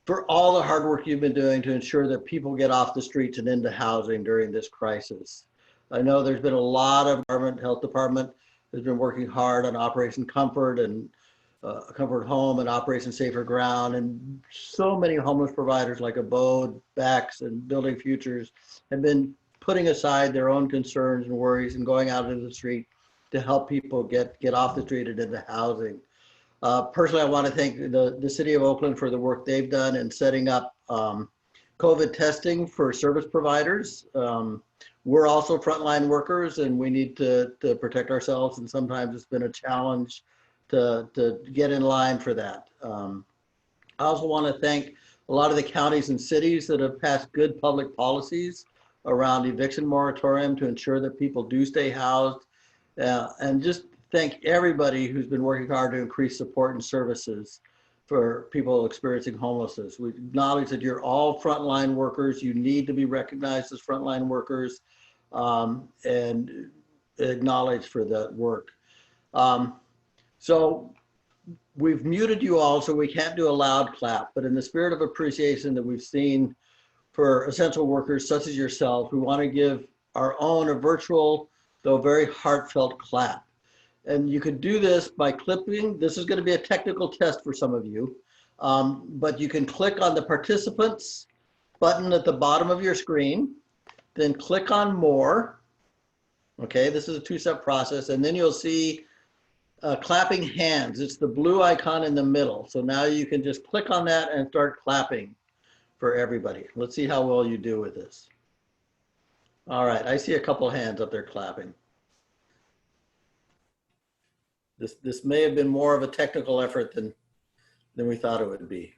for all the hard work you've been doing to ensure that people get off the streets and into housing during this crisis. I know there's been a lot of health department has been working hard on Operation Comfort and Comfort Home and Operation Safer Ground, and so many homeless providers like Abode, Bex, and Building Futures have been putting aside their own concerns and worries and going out into the street to help people get off the street and into housing. Personally, I want to thank the City of Oakland for the work they've done in setting up COVID testing for service providers. We're also frontline workers and we need to protect ourselves, and sometimes it's been a challenge to get in line for that. I also want to thank a lot of the counties and cities that have passed good public policies around eviction moratorium to ensure that people do stay housed, and just thank everybody who's been working hard to increase support and services for people experiencing homelessness. We acknowledge that you're all frontline workers. You need to be recognized as frontline workers, and acknowledged for that work. So we've muted you all, so we can't do a loud clap, but in the spirit of appreciation that we've seen for essential workers such as yourself, we want to give our own a virtual, though very heartfelt clap. And you can do this by clipping. This is going to be a technical test for some of you, but you can click on the participants button at the bottom of your screen, then click on more. Okay, this is a two-step process, and then you'll see clapping hands. It's the blue icon in the middle. So now you can just click on that and start clapping for everybody. Let's see how well you do with this. All right, I see a couple hands up there clapping. This may have been more of a technical effort than we thought it would be.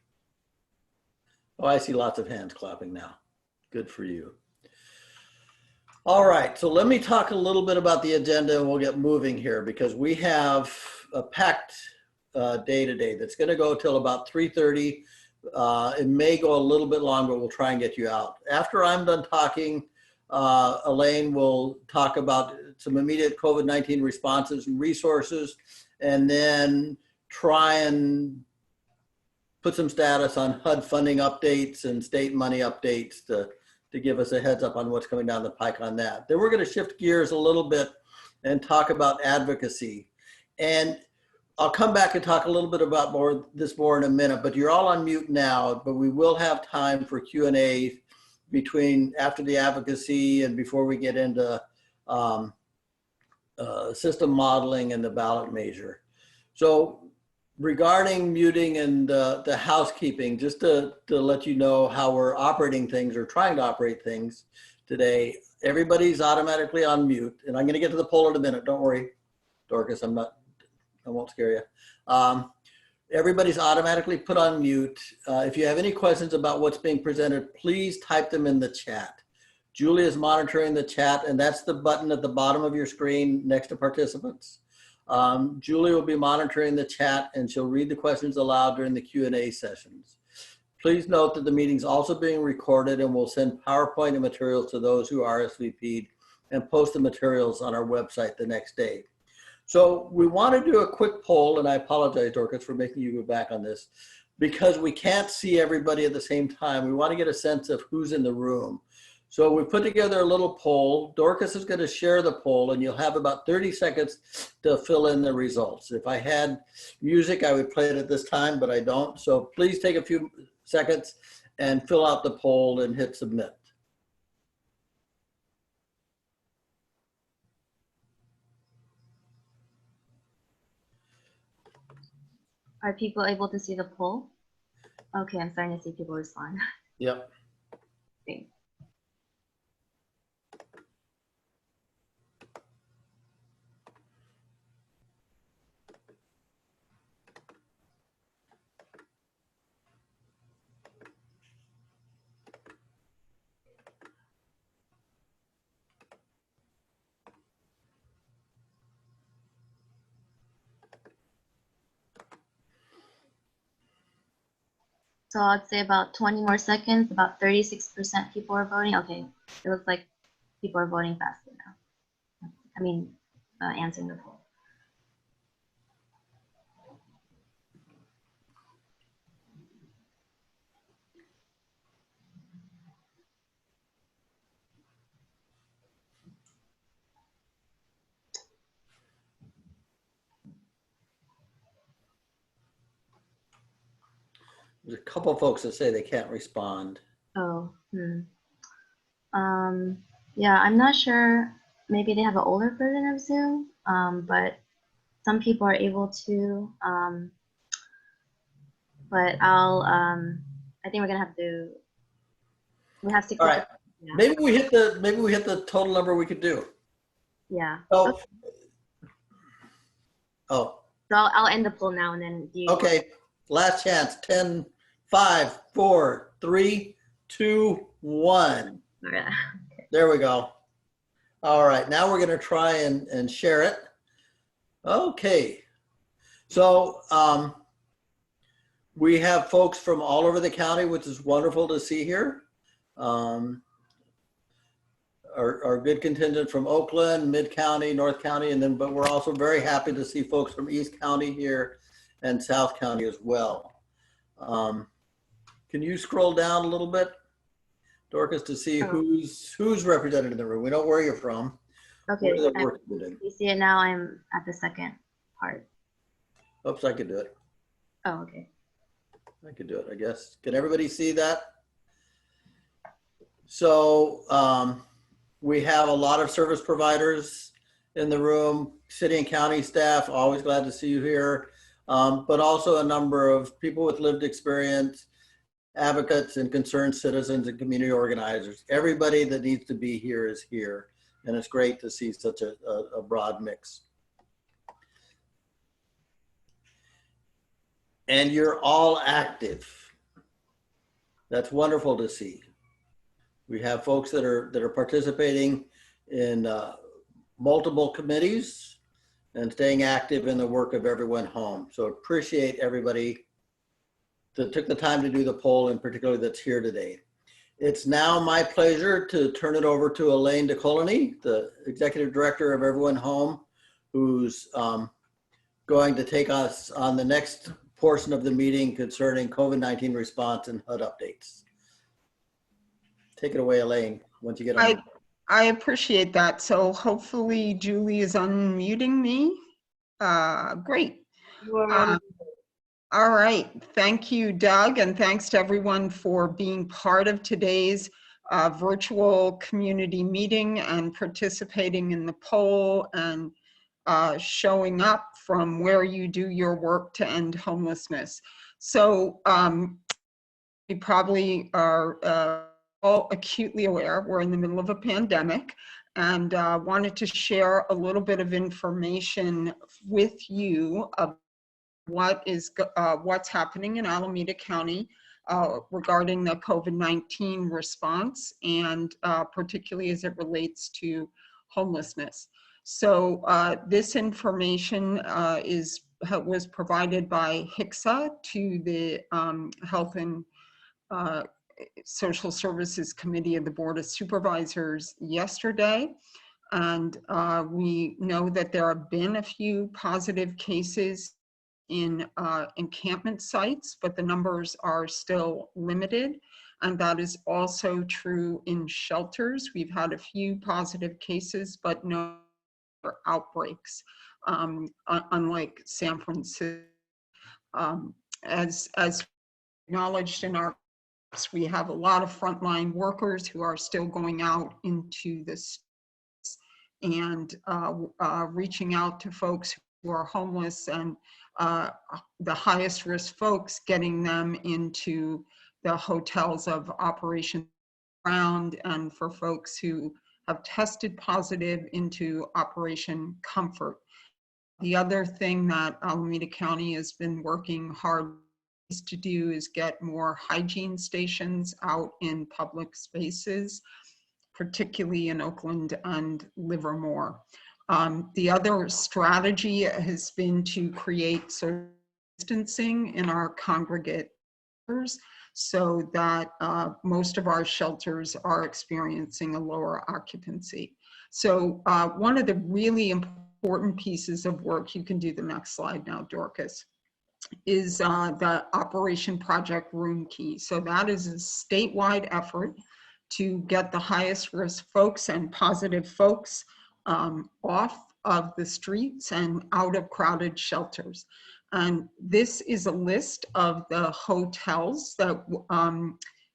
Oh, I see lots of hands clapping now. Good for you. All right, so let me talk a little bit about the agenda and we'll get moving here, because we have a packed day today that's going to go till about 3:30. It may go a little bit longer, but we'll try and get you out. After I'm done talking, Elaine will talk about some immediate COVID-19 responses and resources, and then try and put some status on HUD funding updates and state money updates to give us a heads up on what's coming down the pike on that. Then we're going to shift gears a little bit and talk about advocacy. And I'll come back and talk a little bit about this more in a minute, but you're all on mute now, but we will have time for Q&A after the advocacy and before we get into system modeling and the ballot measure. So regarding muting and the housekeeping, just to let you know how we're operating things or trying to operate things today, everybody's automatically on mute. And I'm going to get to the poll in a minute. Don't worry, Dorcas, I won't scare you. Everybody's automatically put on mute. If you have any questions about what's being presented, please type them in the chat. Julie is monitoring the chat, and that's the button at the bottom of your screen next to participants. Julie will be monitoring the chat and she'll read the questions aloud during the Q&A sessions. Please note that the meeting's also being recorded, and we'll send PowerPoint and materials to those who RSVP'd and post the materials on our website the next day. So we want to do a quick poll, and I apologize, Dorcas, for making you go back on this, because we can't see everybody at the same time. We want to get a sense of who's in the room. So we put together a little poll. Dorcas is going to share the poll, and you'll have about 30 seconds to fill in the results. If I had music, I would play it at this time, but I don't. So please take a few seconds and fill out the poll and hit submit. Are people able to see the poll? Okay, I'm starting to see people respond. Yep. Thanks. So I'd say about 20 more seconds, about 36% people are voting. Okay, it looks like people are voting faster now. I mean, answering the poll. There's a couple folks that say they can't respond. Oh, yeah, I'm not sure. Maybe they have an older version of Zoom, but some people are able to. But I think we're gonna have to. We have 60. All right. Yeah. Maybe we hit the total number we could do. Yeah. Oh. Okay. Oh. So I'll end the poll now and then do you. Okay. Last chance. 10, 5, 4, 3, 2, 1. Okay. There we go. All right. Now we're going to try and share it. Okay. So we have folks from all over the county, which is wonderful to see here. Our good contingent from Oakland, Mid-County, North County, but we're also very happy to see folks from East County here and South County as well. Can you scroll down a little bit, Dorcas, to see who's represented in the room? We know where you're from. Okay. You see it now? I'm at the second part. Oops, I could do it. Oh, okay. I could do it, I guess. Can everybody see that? So we have a lot of service providers in the room, city and county staff, always glad to see you here, but also a number of people with lived experience, advocates and concerned citizens and community organizers. Everybody that needs to be here is here, and it's great to see such a broad mix. And you're all active. That's wonderful to see. We have folks that are participating in multiple committees and staying active in the work of EveryOne Home. So appreciate everybody that took the time to do the poll, and particularly that's here today. It's now my pleasure to turn it over to Elaine DeColony, the Executive Director of EveryOne Home, who's going to take us on the next portion of the meeting concerning COVID-19 response and HUD updates. Take it away, Elaine, once you get on. I appreciate that. So hopefully Julie is unmuting me. Great. All right. Thank you, Doug, and thanks to everyone for being part of today's virtual community meeting and participating in the poll and showing up from where you do your work to end homelessness. So you probably are all acutely aware we're in the middle of a pandemic, and wanted to share a little bit of information with you about what's happening in Alameda County regarding the COVID-19 response, and particularly as it relates to homelessness. So this information was provided by ACHCCH to the Health and Social Services Committee of the Board of Supervisors yesterday. And we know that there have been a few positive cases in encampment sites, but the numbers are still limited. And that is also true in shelters. We've had a few positive cases, but no outbreaks, unlike San Francisco. As acknowledged in our, we have a lot of frontline workers who are still going out into the streets and reaching out to folks who are homeless, and the highest risk folks, getting them into the hotels of Operation Ground, and for folks who have tested positive into Operation Comfort. The other thing that Alameda County has been working hard to do is get more hygiene stations out in public spaces, particularly in Oakland and Livermore. The other strategy has been to create social distancing in our congregate shelters, so that most of our shelters are experiencing a lower occupancy. So one of the really important pieces of work, you can do the next slide now, Dorcas, is the Operation Project Roomkey. So that is a statewide effort to get the highest risk folks and positive folks off of the streets and out of crowded shelters. And this is a list of the hotels that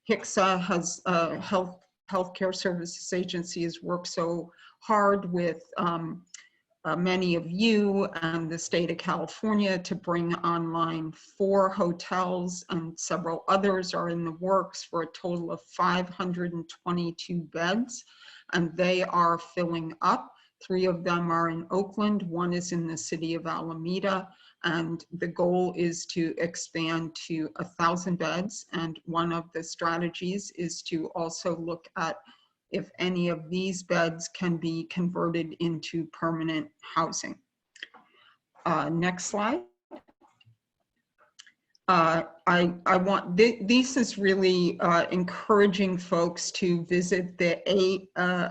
HCCH has, Healthcare Services Agency, has worked so hard with many of you and the state of California to bring online 4 hotels, and several others are in the works for a total of 522 beds, and they are filling up. 3 of them are in Oakland, 1 is in the city of Alameda, and the goal is to expand to 1,000 beds. And one of the strategies is to also look at if any of these beds can be converted into permanent housing. Next slide. This is really encouraging folks to visit the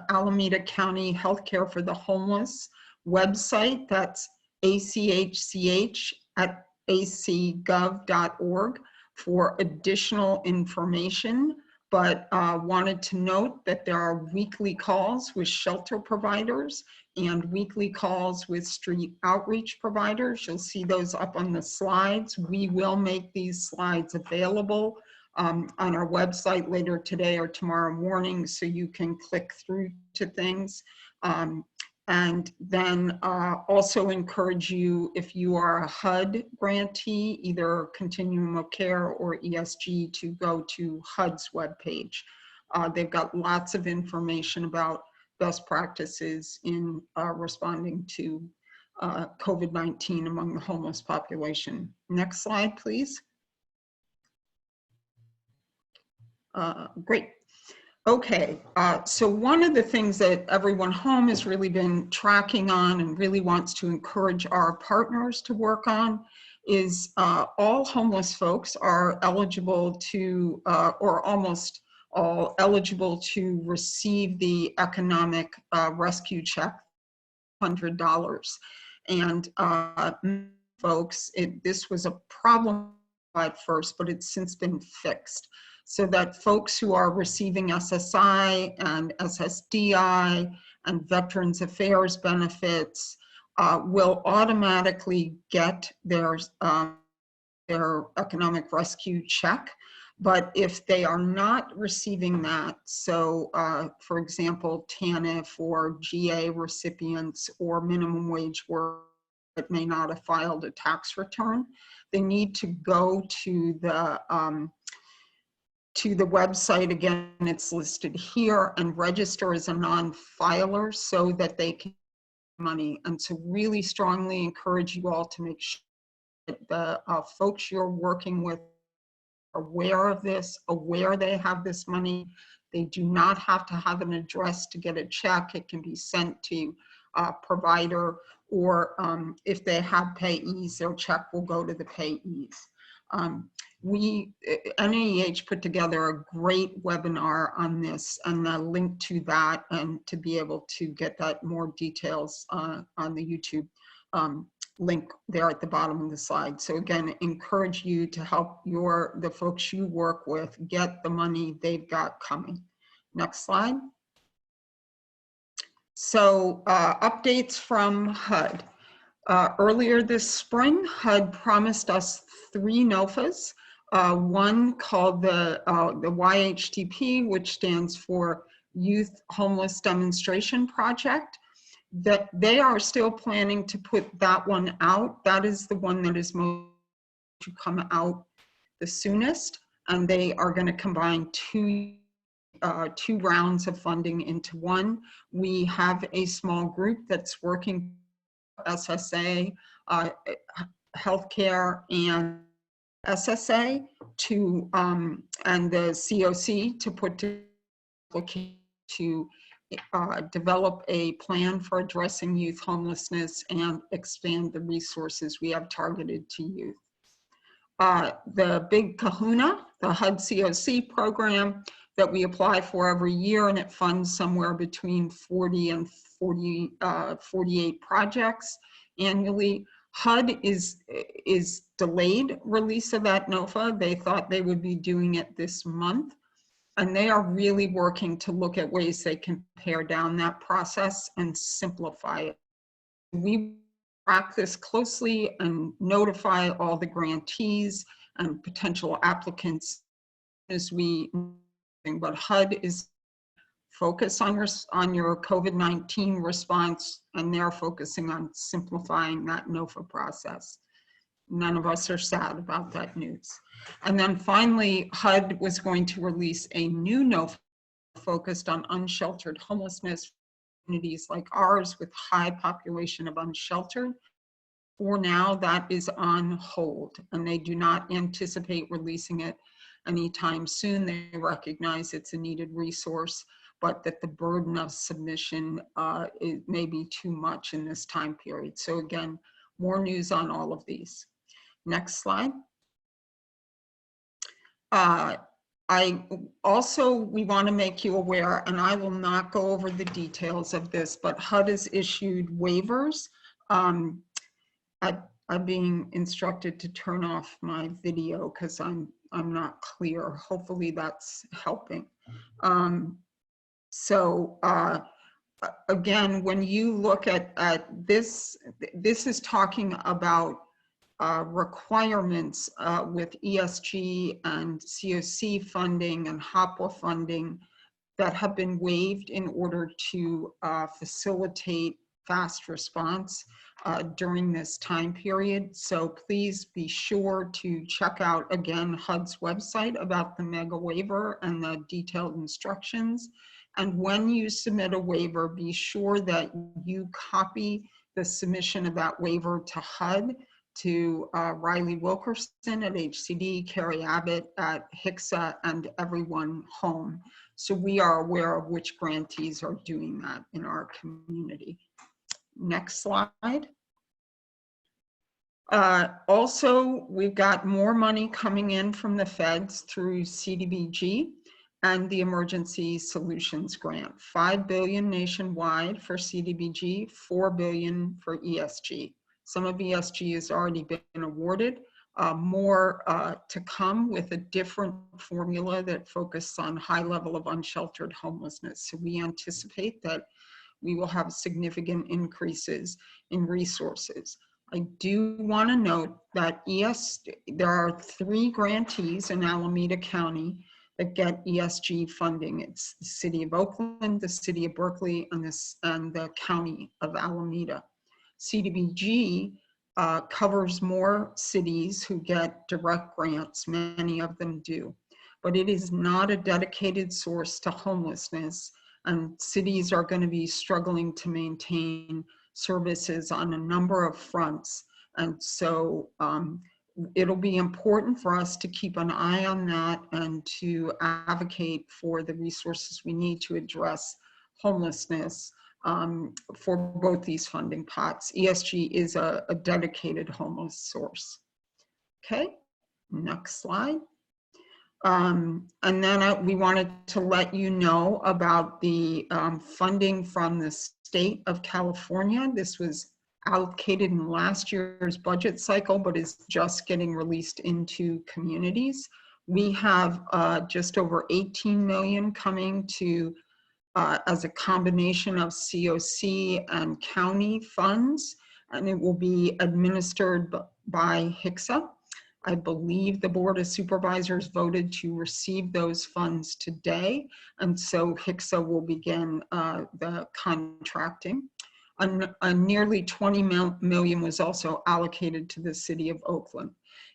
Alameda County Healthcare for the Homeless website. That's ACHCH at acgov.org for additional information. But wanted to note that there are weekly calls with shelter providers and weekly calls with street outreach providers. You'll see those up on the slides. We will make these slides available on our website later today or tomorrow morning, so you can click through to things. And then also encourage you, if you are a HUD grantee, either Continuum of Care or ESG, to go to HUD's webpage. They've got lots of information about best practices in responding to COVID-19 among the homeless population. Next slide, please. Great. Okay, so one of the things that EveryOne Home has really been tracking on and really wants to encourage our partners to work on is all homeless folks are eligible to, or almost all eligible to receive the economic rescue check, $100. And folks, this was a problem at first, but it's since been fixed, so that folks who are receiving SSI and SSDI and Veterans Affairs benefits will automatically get their economic rescue check. But if they are not receiving that, so for example, TANF or GA recipients or minimum wage workers that may not have filed a tax return, they need to go to the website. Again, it's listed here, and register as a non-filer so that they can get money. And so really strongly encourage you all to make sure that the folks you're working with are aware of this, aware they have this money. They do not have to have an address to get a check. It can be sent to a provider, or if they have payees, their check will go to the payees. NAEH put together a great webinar on this, and a link to that, and to be able to get that more details on the YouTube link there at the bottom of the slide. So again, encourage you to help the folks you work with get the money they've got coming. Next slide. So updates from HUD. Earlier this spring, HUD promised us 3 NOFAs. One called the YHTP, which stands for Youth Homeless Demonstration Project, that they are still planning to put that one out. That is the one that is most to come out the soonest, and they are going to combine two rounds of funding into one. We have a small group that's working SSA, healthcare, and SSA to and the COC to put to develop a plan for addressing youth homelessness and expand the resources we have targeted to youth. The big kahuna, the HUD COC program that we apply for every year, and it funds somewhere between 40 and 48 projects annually. HUD is delayed release of that NOFA. They thought they would be doing it this month, and they are really working to look at ways they can pare down that process and simplify it. We track this closely and notify all the grantees and potential applicants as we, but HUD is focused on your COVID-19 response, and they're focusing on simplifying that NOFA process. None of us are sad about that news. And then finally, HUD was going to release a new NOFA focused on unsheltered homelessness communities like ours with high population of unsheltered. For now, that is on hold, and they do not anticipate releasing it anytime soon. They recognize it's a needed resource, but that the burden of submission it may be too much in this time period. So again, more news on all of these. Next slide. We want to make you aware, and I will not go over the details of this, but HUD has issued waivers. I'm being instructed to turn off my video because I'm not clear. Hopefully that's helping. Again, when you look at this, this is talking about requirements with ESG and COC funding and HOPWA funding that have been waived in order to facilitate fast response during this time period. So please be sure to check out, again, HUD's website about the mega waiver and the detailed instructions. And when you submit a waiver, be sure that you copy the submission of that waiver to HUD, to Riley Wilkerson at HCD, Carrie Abbott at ACHCCH, and EveryOne Home. So we are aware of which grantees are doing that in our community. Next slide. Also, we've got more money coming in from the feds through CDBG and the Emergency Solutions Grant. $5 billion nationwide for CDBG, $4 billion for ESG. Some of ESG has already been awarded, more to come with a different formula that focuses on high level of unsheltered homelessness. So we anticipate that we will have significant increases in resources. I do want to note that there are 3 grantees in Alameda County that get ESG funding. It's the City of Oakland, the City of Berkeley, and the County of Alameda. CDBG covers more cities who get direct grants, many of them do, but it is not a dedicated source to homelessness, and cities are going to be struggling to maintain services on a number of fronts. And so it'll be important for us to keep an eye on that and to advocate for the resources we need to address homelessness for both these funding pots. ESG is a dedicated homeless source. Okay, next slide. And then we wanted to let you know about the funding from the state of California. This was allocated in last year's budget cycle, but is just getting released into communities. We have just over 18 million coming to as a combination of COC and county funds, and it will be administered by ACHCCH. I believe the Board of Supervisors voted to receive those funds today, and so ACHCCH will begin the contracting. Nearly 20 million was also allocated to the City of Oakland.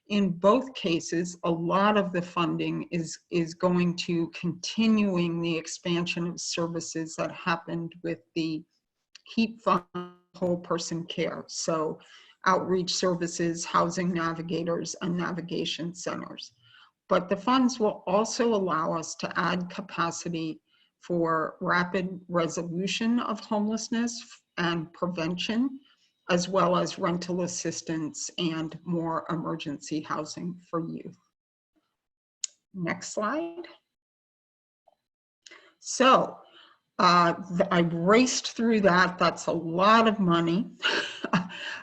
In both cases, a lot of the funding is going to continuing the expansion of services that happened with the HEAP fund, whole person care. So outreach services, housing navigators, and navigation centers. But the funds will also allow us to add capacity for rapid resolution of homelessness and prevention, as well as rental assistance and more emergency housing for youth. Next slide. So I raced through that. That's a lot of money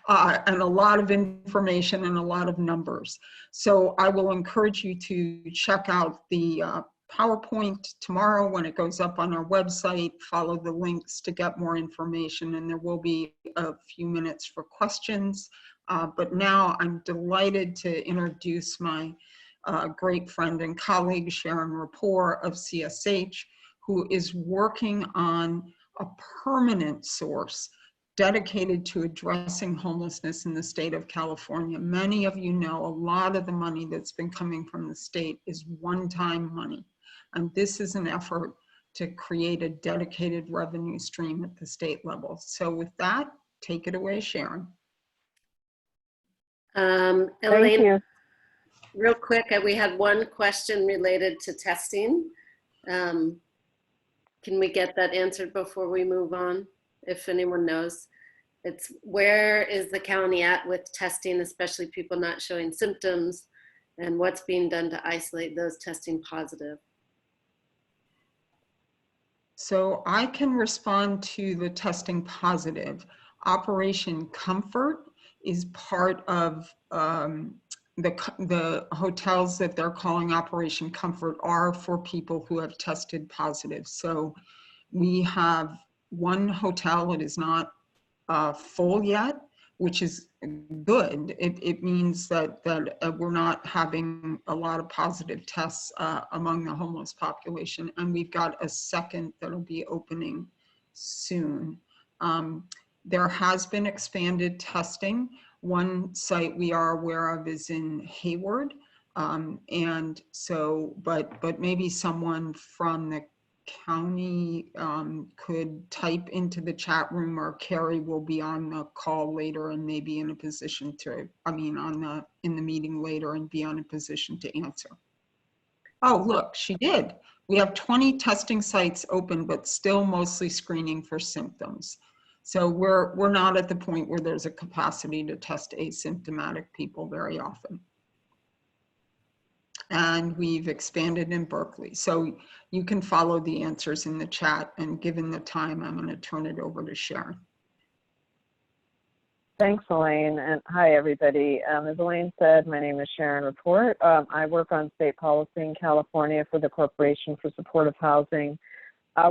and a lot of information and a lot of numbers. So I will encourage you to check out the PowerPoint tomorrow when it goes up on our website. Follow the links to get more information, and there will be a few minutes for questions. But now I'm delighted to introduce my great friend and colleague, Sharon Rapport of CSH, who is working on a permanent source dedicated to addressing homelessness in the state of California. Many of you know a lot of the money that's been coming from the state is one-time money. And this is an effort to create a dedicated revenue stream at the state level. So with that, take it away, Sharon. Elaine, Thank you. real quick, we had one question related to testing. Can we get that answered before we move on, if anyone knows? It's where is the county at with testing, especially people not showing symptoms, and what's being done to isolate those testing positive? So I can respond to the testing positive. Operation Comfort is part of the hotels that they're calling Operation Comfort are for people who have tested positive. So we have one hotel, it is not full yet, which is good. It means that we're not having a lot of positive tests among the homeless population. And we've got a second that'll be opening soon. There has been expanded testing. One site we are aware of is in Hayward. And so, but maybe someone from the county could type into the chat room, or Carrie will be on the call later and maybe in a position to, in the meeting later and be on a position to answer. Oh, look, she did. We have 20 testing sites open, but still mostly screening for symptoms. So we're not at the point where there's a capacity to test asymptomatic people very often. And we've expanded in Berkeley. So you can follow the answers in the chat, and given the time, I'm going to turn it over to Sharon. Thanks, Elaine, and hi, everybody. As Elaine said, my name is Sharon Rapport. I work on state policy in California for the Corporation for Supportive Housing.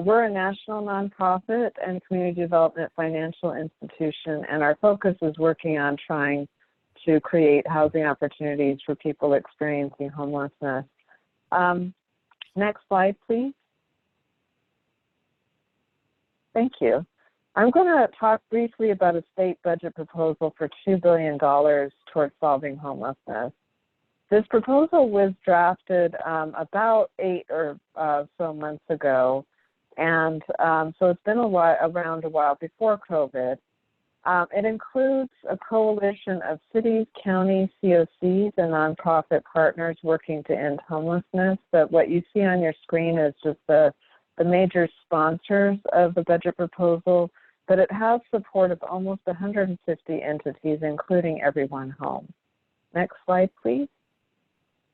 We're a national nonprofit and community development financial institution, and our focus is working on trying to create housing opportunities for people experiencing homelessness. Next slide, please. Thank you. I'm going to talk briefly about a state budget proposal for $2 billion towards solving homelessness. This proposal was drafted about 8 or so months ago, and so it's been around a while before COVID. It includes a coalition of cities, counties, COCs, and nonprofit partners working to end homelessness. But what you see on your screen is just the major sponsors of the budget proposal, but it has support of almost 150 entities, including EveryOne Home. Next slide, please.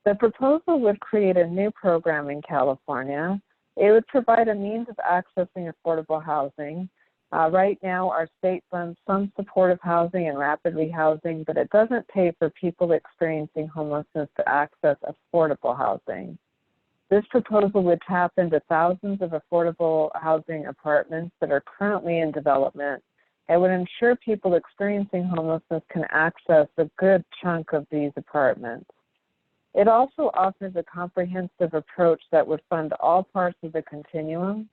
The proposal would create a new program in California. It would provide a means of accessing affordable housing. Right now, our state funds some supportive housing and rapid rehousing, but it doesn't pay for people experiencing homelessness to access affordable housing. This proposal would tap into thousands of affordable housing apartments that are currently in development and would ensure people experiencing homelessness can access a good chunk of these apartments. It also offers a comprehensive approach that would fund all parts of the continuum,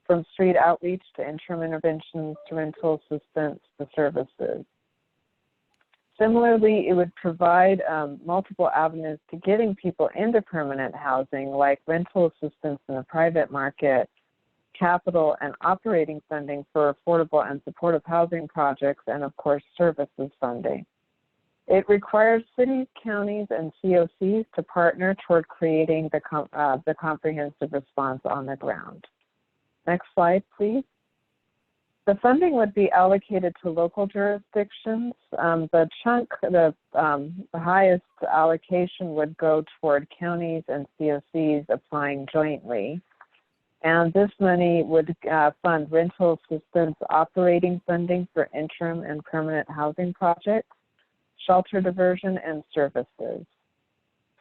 from street outreach to interim interventions to rental assistance to services. Similarly, it would provide multiple avenues to getting people into permanent housing, like rental assistance in the private market, capital and operating funding for affordable and supportive housing projects, and of course, services funding. It requires cities, counties, and COCs to partner toward creating the comprehensive response on the ground. Next slide, please. The funding would be allocated to local jurisdictions. The highest allocation would go toward counties and COCs applying jointly. And this money would fund rental assistance, operating funding for interim and permanent housing projects, shelter diversion, and services.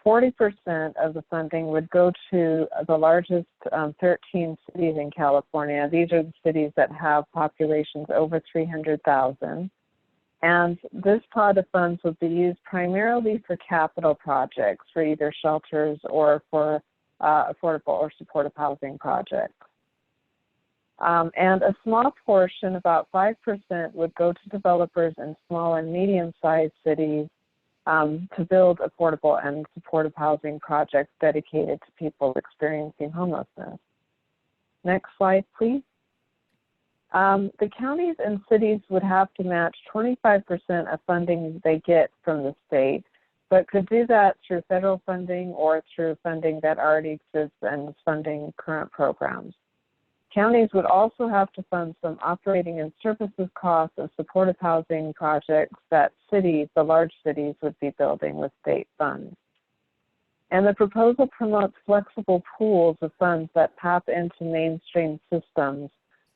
40% of the funding would go to the largest 13 cities in California. These are the cities that have populations over 300,000. And this pot of funds would be used primarily for capital projects, for either shelters or for affordable or supportive housing projects. And a small portion, about 5%, would go to developers in small and medium-sized cities to build affordable and supportive housing projects dedicated to people experiencing homelessness. Next slide, please. The counties and cities would have to match 25% of funding they get from the state, but could do that through federal funding or through funding that already exists and is funding current programs. Counties would also have to fund some operating and services costs of supportive housing projects that cities, the large cities, would be building with state funds. And the proposal promotes flexible pools of funds that tap into mainstream systems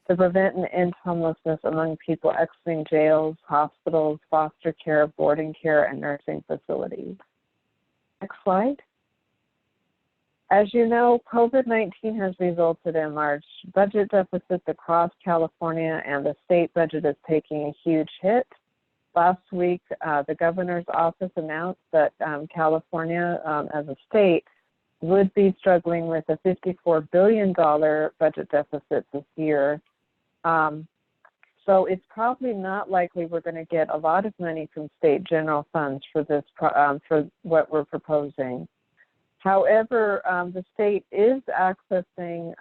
to prevent and end homelessness among people exiting jails, hospitals, foster care, boarding care, and nursing facilities. Next slide. As you know, COVID-19 has resulted in large budget deficits across California, and the state budget is taking a huge hit. Last week, the governor's office announced that California, as a state, would be struggling with a $54 billion budget deficit this year. So it's probably not likely we're going to get a lot of money from state general funds for this, for what we're proposing. However, the state is accessing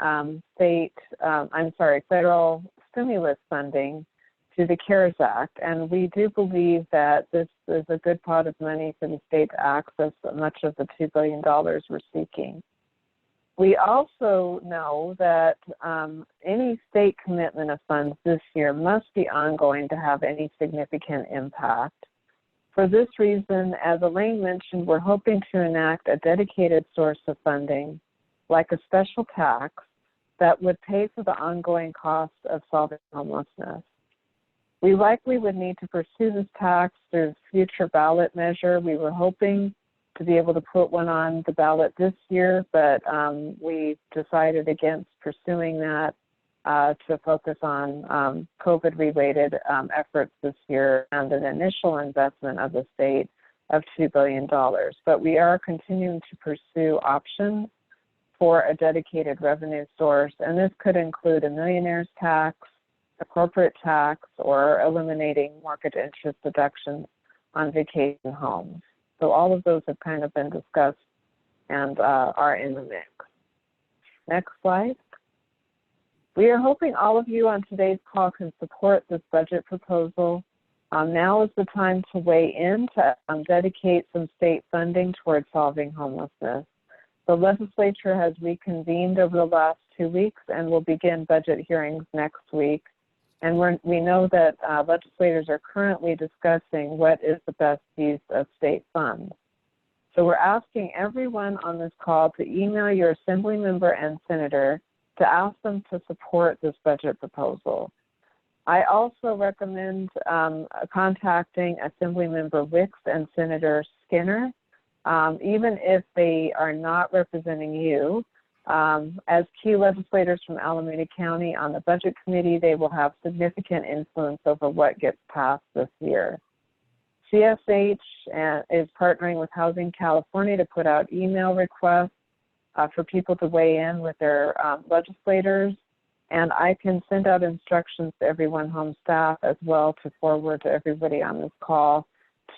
federal stimulus funding through the CARES Act, and we do believe that this is a good pot of money for the state to access much of the $2 billion we're seeking. We also know that any state commitment of funds this year must be ongoing to have any significant impact. For this reason, as Elaine mentioned, we're hoping to enact a dedicated source of funding, like a special tax, that would pay for the ongoing cost of solving homelessness. We likely would need to pursue this tax through future ballot measure. We were hoping to be able to put one on the ballot this year, but we decided against pursuing that to focus on COVID-related efforts this year and an initial investment of the state of $2 billion. But we are continuing to pursue options for a dedicated revenue source, and this could include a millionaire's tax, a corporate tax, or eliminating mortgage interest deductions on vacation homes. So all of those have kind of been discussed and are in the mix. Next slide. We are hoping all of you on today's call can support this budget proposal. Now is the time to weigh in to dedicate some state funding towards solving homelessness. The legislature has reconvened over the last 2 weeks and will begin budget hearings next week. And we know that legislators are currently discussing what is the best use of state funds. So we're asking everyone on this call to email your assembly member and senator to ask them to support this budget proposal. I also recommend contacting Assemblymember Wicks and Senator Skinner, even if they are not representing you. As key legislators from Alameda County on the Budget Committee, they will have significant influence over what gets passed this year. CSH is partnering with Housing California to put out email requests for people to weigh in with their legislators, and I can send out instructions to EveryOne home staff as well to forward to everybody on this call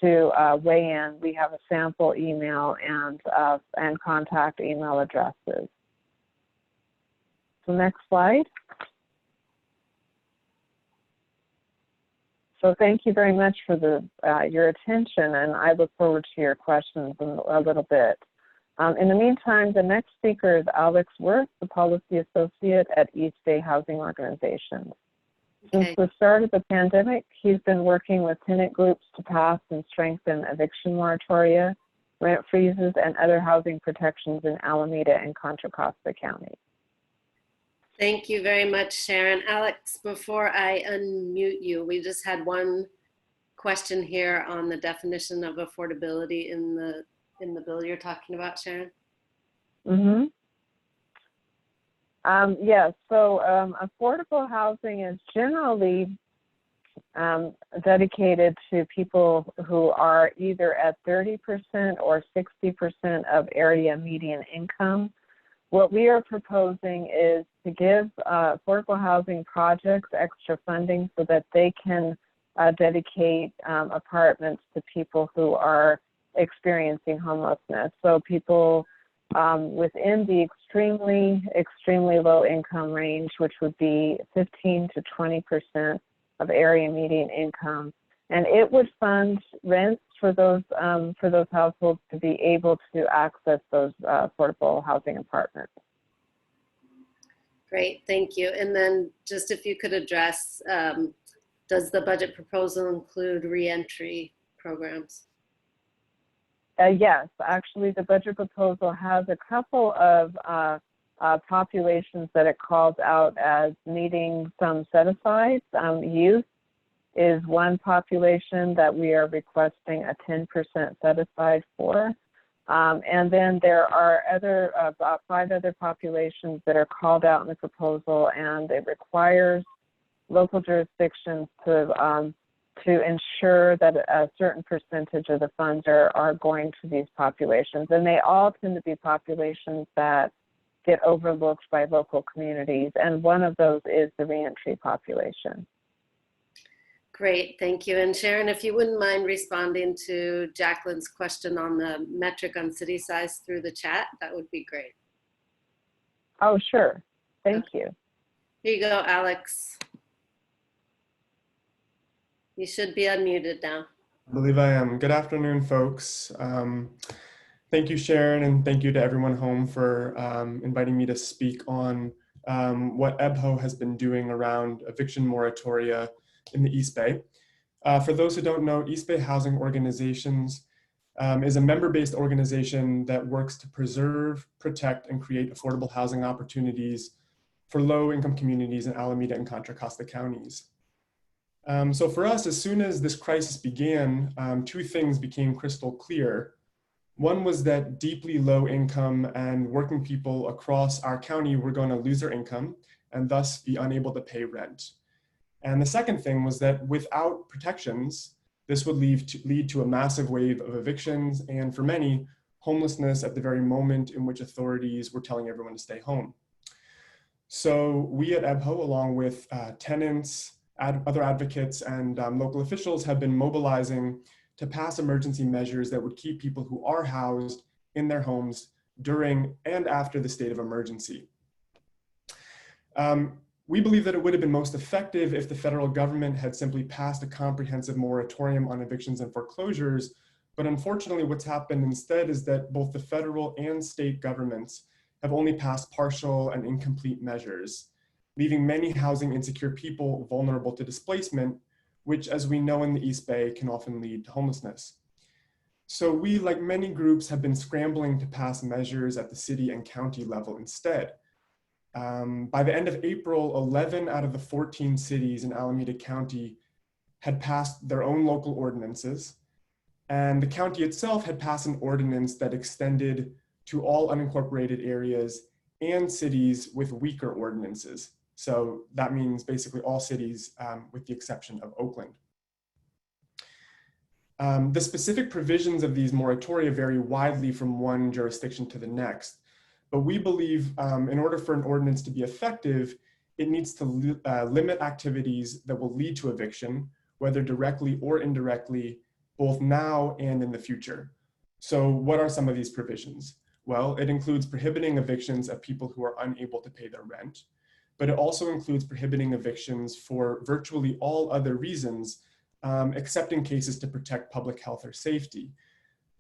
to weigh in. We have a sample email and contact email addresses. So next slide. So thank you very much for your attention, and I look forward to your questions in a little bit. In the meantime, the next speaker is Alex Worth, the Policy Associate at East Bay Housing Organizations. Since the start of the pandemic, he's been working with tenant groups to pass and strengthen eviction moratoria, rent freezes, and other housing protections in Alameda and Contra Costa County. Thank you very much, Sharon. Alex, before I unmute you, we just had one question here on the definition of affordability in in the bill you're talking about, Sharon? Mm-hmm. Yes, so affordable housing is generally dedicated to people who are either at 30% or 60% of area median income. What we are proposing is to give affordable housing projects extra funding so that they can dedicate apartments to people who are experiencing homelessness. So people within the extremely low income range, which would be 15 to 20% of area median income, and it would fund rents for those households to be able to access those affordable housing apartments. Great, thank you. And then just if you could address, does the budget proposal include reentry programs? Yes, actually the budget proposal has a couple of populations that it calls out as needing some set-asides. Youth is one population that we are requesting a 10% set-aside for. And then there are about 5 other populations that are called out in the proposal, and it requires local jurisdictions to ensure that a certain percentage of the funds are going to these populations. And they all tend to be populations that get overlooked by local communities, and one of those is the reentry population. Great, thank you. And Sharon, if you wouldn't mind responding to Jacqueline's question on the metric on city size through the chat, that would be great. Oh, sure. Thank you. Here you go, Alex. You should be unmuted now. I believe I am. Good afternoon, folks. Thank you, Sharon, and thank you to everyone home for inviting me to speak on what EBHO has been doing around eviction moratoria in the East Bay. For those who don't know, East Bay Housing Organizations is a member-based organization that works to preserve, protect, and create affordable housing opportunities for low-income communities in Alameda and Contra Costa counties. So for us, as soon as this crisis began, 2 things became crystal clear. One was that deeply low income and working people across our county were going to lose their income and thus be unable to pay rent. And the second thing was that without protections, this would lead to a massive wave of evictions and, for many, homelessness at the very moment in which authorities were telling everyone to stay home. So we at EBHO, along with tenants, other advocates, and local officials, have been mobilizing to pass emergency measures that would keep people who are housed in their homes during and after the state of emergency. We believe that it would have been most effective if the federal government had simply passed a comprehensive moratorium on evictions and foreclosures, but unfortunately what's happened instead is that both the federal and state governments have only passed partial and incomplete measures, leaving many housing insecure people vulnerable to displacement, which, as we know in the East Bay, can often lead to homelessness. So we, like many groups, have been scrambling to pass measures at the city and county level instead. By the end of April, 11 out of the 14 cities in Alameda County had passed their own local ordinances, and the county itself had passed an ordinance that extended to all unincorporated areas and cities with weaker ordinances. So that means basically all cities with the exception of Oakland. The specific provisions of these moratoria vary widely from one jurisdiction to the next, but we believe in order for an ordinance to be effective, it needs to limit activities that will lead to eviction, whether directly or indirectly, both now and in the future. So what are some of these provisions? Well, it includes prohibiting evictions of people who are unable to pay their rent, but it also includes prohibiting evictions for virtually all other reasons, except in cases to protect public health or safety.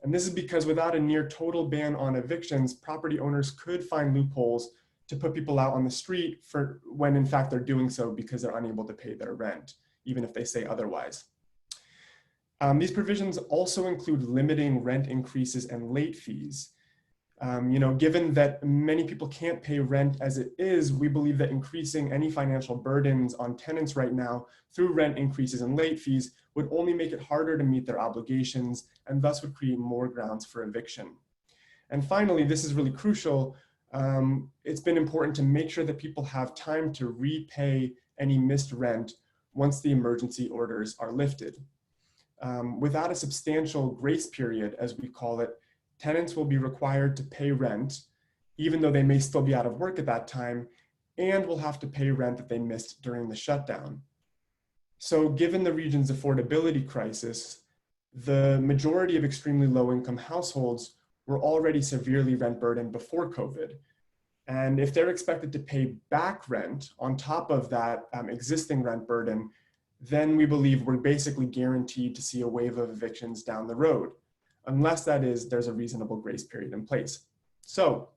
And this is because without a near total ban on evictions, property owners could find loopholes to put people out on the street for when in fact they're doing so because they're unable to pay their rent, even if they say otherwise. These provisions also include limiting rent increases and late fees. Given that many people can't pay rent as it is, we believe that increasing any financial burdens on tenants right now through rent increases and late fees would only make it harder to meet their obligations and thus would create more grounds for eviction. And finally, this is really crucial. It's been important to make sure that people have time to repay any missed rent once the emergency orders are lifted. Without a substantial grace period, as we call it, tenants will be required to pay rent, even though they may still be out of work at that time, and will have to pay rent that they missed during the shutdown. So given the region's affordability crisis, the majority of extremely low-income households were already severely rent burdened before COVID. And if they're expected to pay back rent on top of that existing rent burden, then we believe we're basically guaranteed to see a wave of evictions down the road, unless that is, there's a reasonable grace period in place. So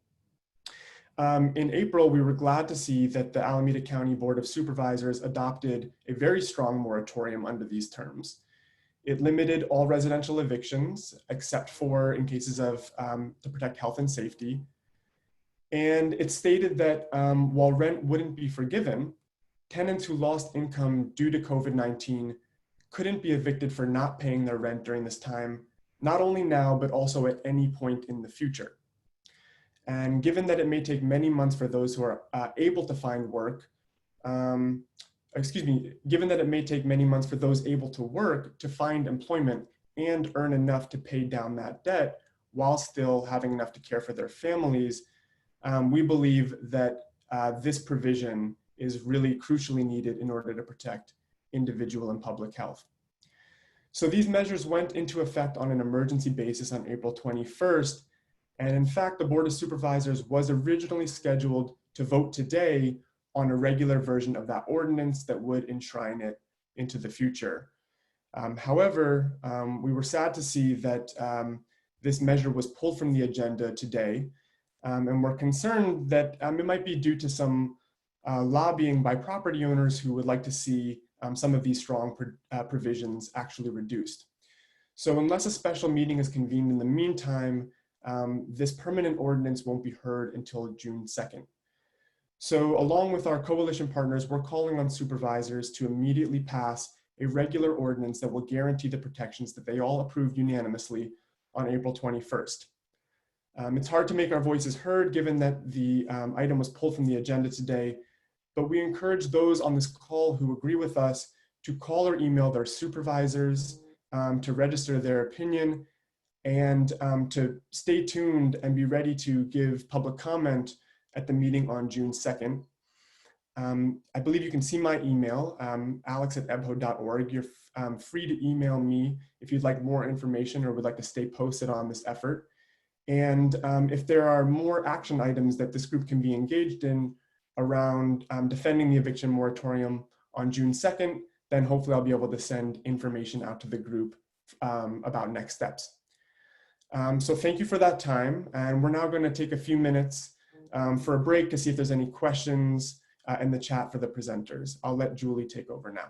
in April, we were glad to see that the Alameda County Board of Supervisors adopted a very strong moratorium under these terms. It limited all residential evictions, except for in cases of to protect health and safety. And it stated that while rent wouldn't be forgiven, tenants who lost income due to COVID-19 couldn't be evicted for not paying their rent during this time, not only now, but also at any point in the future. And given that it may take many months for those who are able to find work, given that it may take many months for those able to work to find employment and earn enough to pay down that debt while still having enough to care for their families, we believe that this provision is really crucially needed in order to protect individual and public health. So these measures went into effect on an emergency basis on April 21st. And in fact, the Board of Supervisors was originally scheduled to vote today on a regular version of that ordinance that would enshrine it into the future. However, we were sad to see that this measure was pulled from the agenda today, and we're concerned that it might be due to some lobbying by property owners who would like to see some of these strong provisions actually reduced. So unless a special meeting is convened in the meantime, this permanent ordinance won't be heard until June 2nd. So along with our coalition partners, we're calling on supervisors to immediately pass a regular ordinance that will guarantee the protections that they all approved unanimously on April 21st. It's hard to make our voices heard given that the item was pulled from the agenda today, but we encourage those on this call who agree with us to call or email their supervisors to register their opinion and to stay tuned and be ready to give public comment at the meeting on June 2nd. I believe you can see my email, alex@ebho.org. You're free to email me if you'd like more information or would like to stay posted on this effort. And if there are more action items that this group can be engaged in around defending the eviction moratorium on June 2nd, then hopefully I'll be able to send information out to the group about next steps. So thank you for that time. And we're now going to take a few minutes for a break to see if there's any questions in the chat for the presenters. I'll let Julie take over now.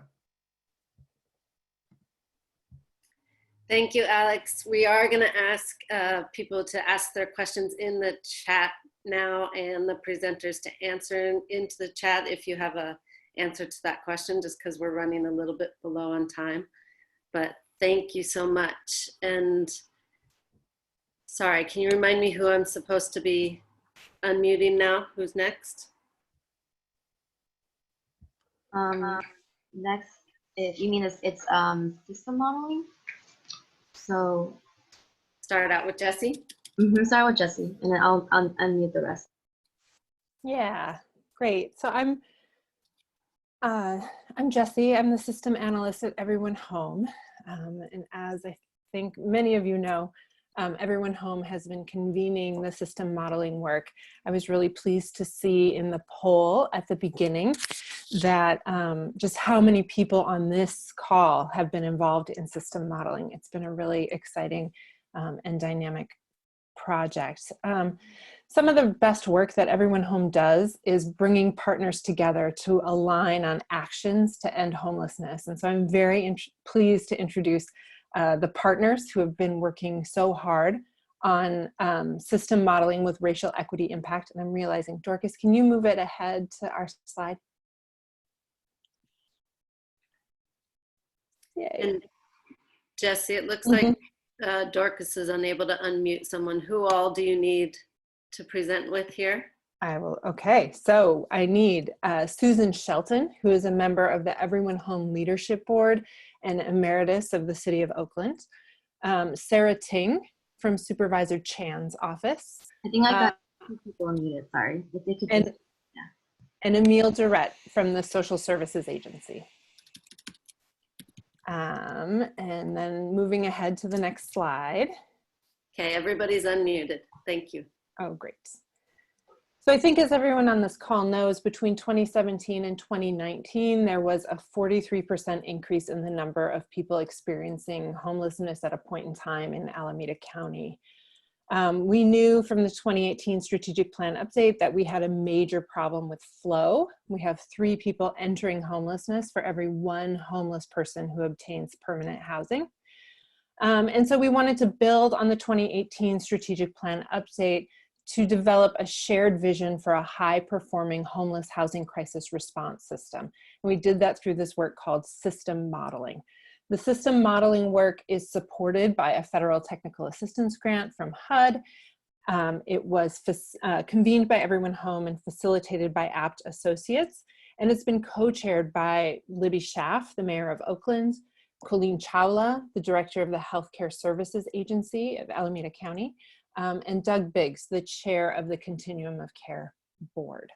Thank you, Alex. We are going to ask people to ask their questions in the chat now and the presenters to answer into the chat if you have an answer to that question, just because we're running a little bit below on time. But thank you so much. And sorry, can you remind me who I'm supposed to be unmuting now? Who's next? Next, if you mean it's system modeling. So Start out with Jesse. Start with Jesse, and then I'll unmute the rest. Yeah, great. So I'm Jesse. I'm the system analyst at EveryOne Home, and as I think many of you know, EveryOne Home has been convening the system modeling work. I was really pleased to see in the poll at the beginning that just how many people on this call have been involved in system modeling. It's been a really exciting and dynamic project. Some of the best work that EveryOne Home does is bringing partners together to align on actions to end homelessness. And so I'm very pleased to introduce the partners who have been working so hard on system modeling with racial equity impact. And I'm realizing, Dorcas, can you move it ahead to our slide? Yay. And Jesse, it looks like Dorcas is unable to unmute someone. Who all do you need to present with here? I will. Okay, so I need Susan Shelton, who is a member of the Everyone Home Leadership Board and emeritus of the City of Oakland. Sarah Ting from Supervisor Chan's office. I think I got 2 people muted, sorry. If they could just, And Emile Durrett from the Social Services Agency. And then moving ahead to the next slide. Okay, everybody's unmuted. Thank you. Oh, great. So I think as everyone on this call knows, between 2017 and 2019, there was a 43% increase in the number of people experiencing homelessness at a point in time in Alameda County. We knew from the 2018 strategic plan update that we had a major problem with flow. We have 3 people entering homelessness for every 1 homeless person who obtains permanent housing. And so we wanted to build on the 2018 strategic plan update to develop a shared vision for a high-performing homeless housing crisis response system. And we did that through this work called system modeling. The system modeling work is supported by a federal technical assistance grant from HUD. It was convened by Everyone Home and facilitated by APT Associates. And it's been co-chaired by Libby Schaaf, the mayor of Oakland, Colleen Chawla, the director of the Healthcare Services Agency of Alameda County, and Doug Biggs, the chair of the Continuum of Care Board.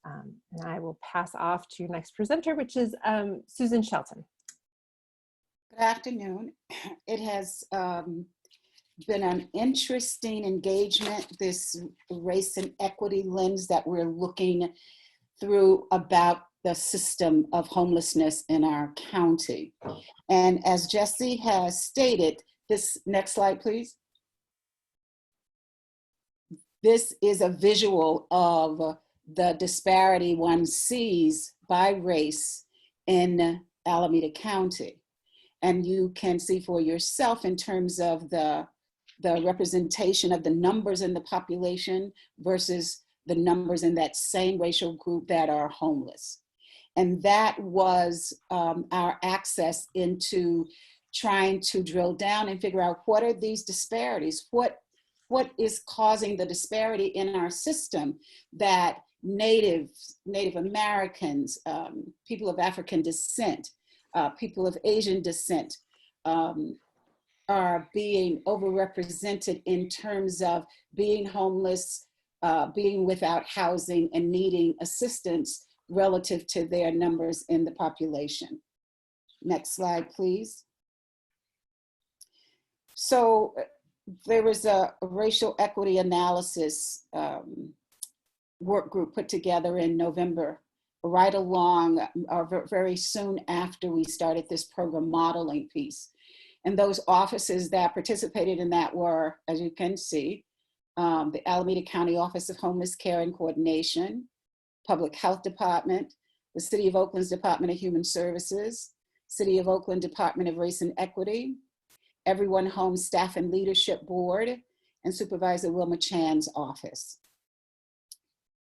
And I will pass off to your next presenter, which is Susan Shelton. Good afternoon. It has been an interesting engagement, this race and equity lens that we're looking through about the system of homelessness in our county. And as Jesse has stated, this next slide, please. This is a visual of the disparity one sees by race in Alameda County. And you can see for yourself in terms of the representation of the numbers in the population versus the numbers in that same racial group that are homeless. And that was our access into trying to drill down and figure out what are these disparities? What is causing the disparity in our system that Native Americans, people of African descent, people of Asian descent are being overrepresented in terms of being homeless, being without housing, and needing assistance relative to their numbers in the population. Next slide, please. So there was a racial equity analysis work group put together in November, right along or very soon after we started this program modeling piece. And those offices that participated in that were, as you can see, the Alameda County Office of Homeless Care and Coordination, Public Health Department, the City of Oakland's Department of Human Services, City of Oakland Department of Race and Equity, Everyone Home Staff and Leadership Board, and Supervisor Wilma Chan's office.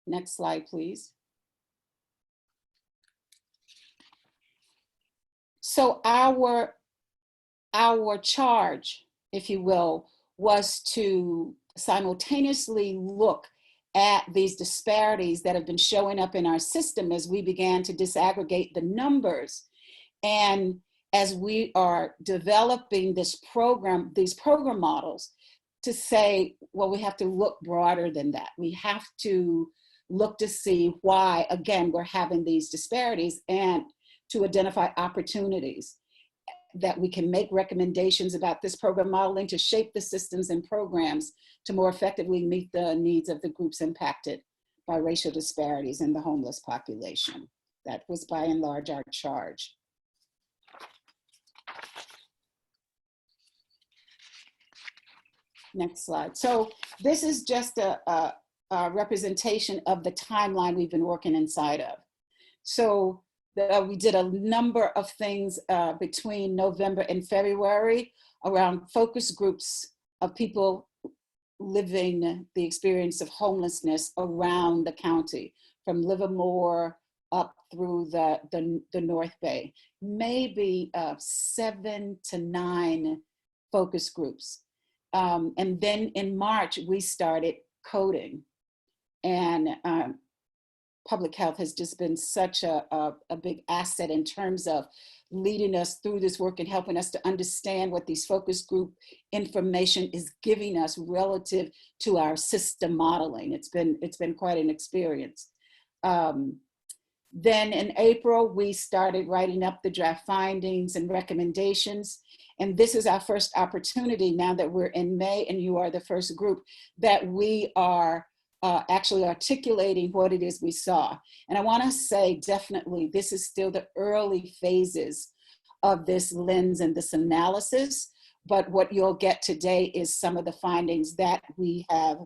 Next slide, please. So our charge, if you will, was to simultaneously look at these disparities that have been showing up in our system as we began to disaggregate the numbers. And as we are developing this program, these program models, to say, well, we have to look broader than that. We have to look to see why, again, we're having these disparities and to identify opportunities that we can make recommendations about this program modeling to shape the systems and programs to more effectively meet the needs of the groups impacted by racial disparities in the homeless population. That was by and large our charge. Next slide. So this is just a representation of the timeline we've been working inside of. So we did a number of things between November and February around focus groups of people living the experience of homelessness around the county, from Livermore, up through the North Bay, maybe 7 to 9 focus groups. And then in March, we started coding. And public health has just been such a big asset in terms of leading us through this work and helping us to understand what these focus group information is giving us relative to our system modeling. It's been quite an experience. Then in April, we started writing up the draft findings and recommendations. And this is our first opportunity now that we're in May and you are the first group that we are actually articulating what it is we saw. And I want to say definitely this is still the early phases of this lens and this analysis, but what you'll get today is some of the findings that we have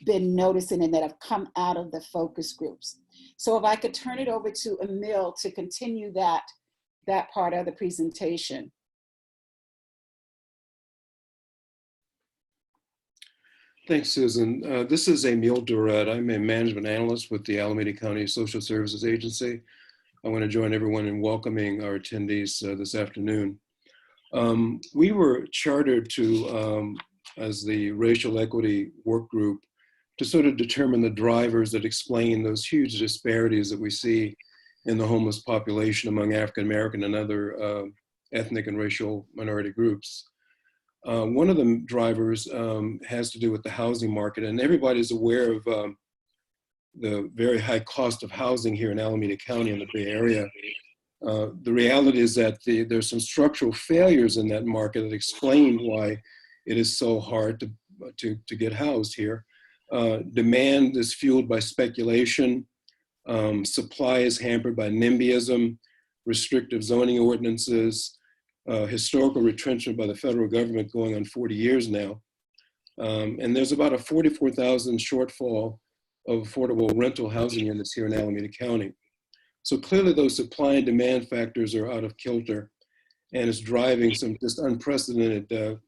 been noticing and that have come out of the focus groups. So if I could turn it over to Emil to continue that part of the presentation. Thanks, Susan. This is Emil Duret. I'm a management analyst with the Alameda County Social Services Agency. I want to join everyone in welcoming our attendees this afternoon. We were chartered to, as the Racial Equity Work Group, to sort of determine the drivers that explain those huge disparities that we see in the homeless population among African American and other ethnic and racial minority groups. One of the drivers has to do with the housing market, and everybody's aware of the very high cost of housing here in Alameda County in the Bay Area. The reality is that there's some structural failures in that market that explain why it is so hard to get housed here. Demand is fueled by speculation. Supply is hampered by NIMBYism, restrictive zoning ordinances, historical retrenchment by the federal government going on 40 years now. And there's about a 44,000 shortfall of affordable rental housing units here in Alameda County. So clearly those supply and demand factors are out of kilter, and it's driving some just unprecedented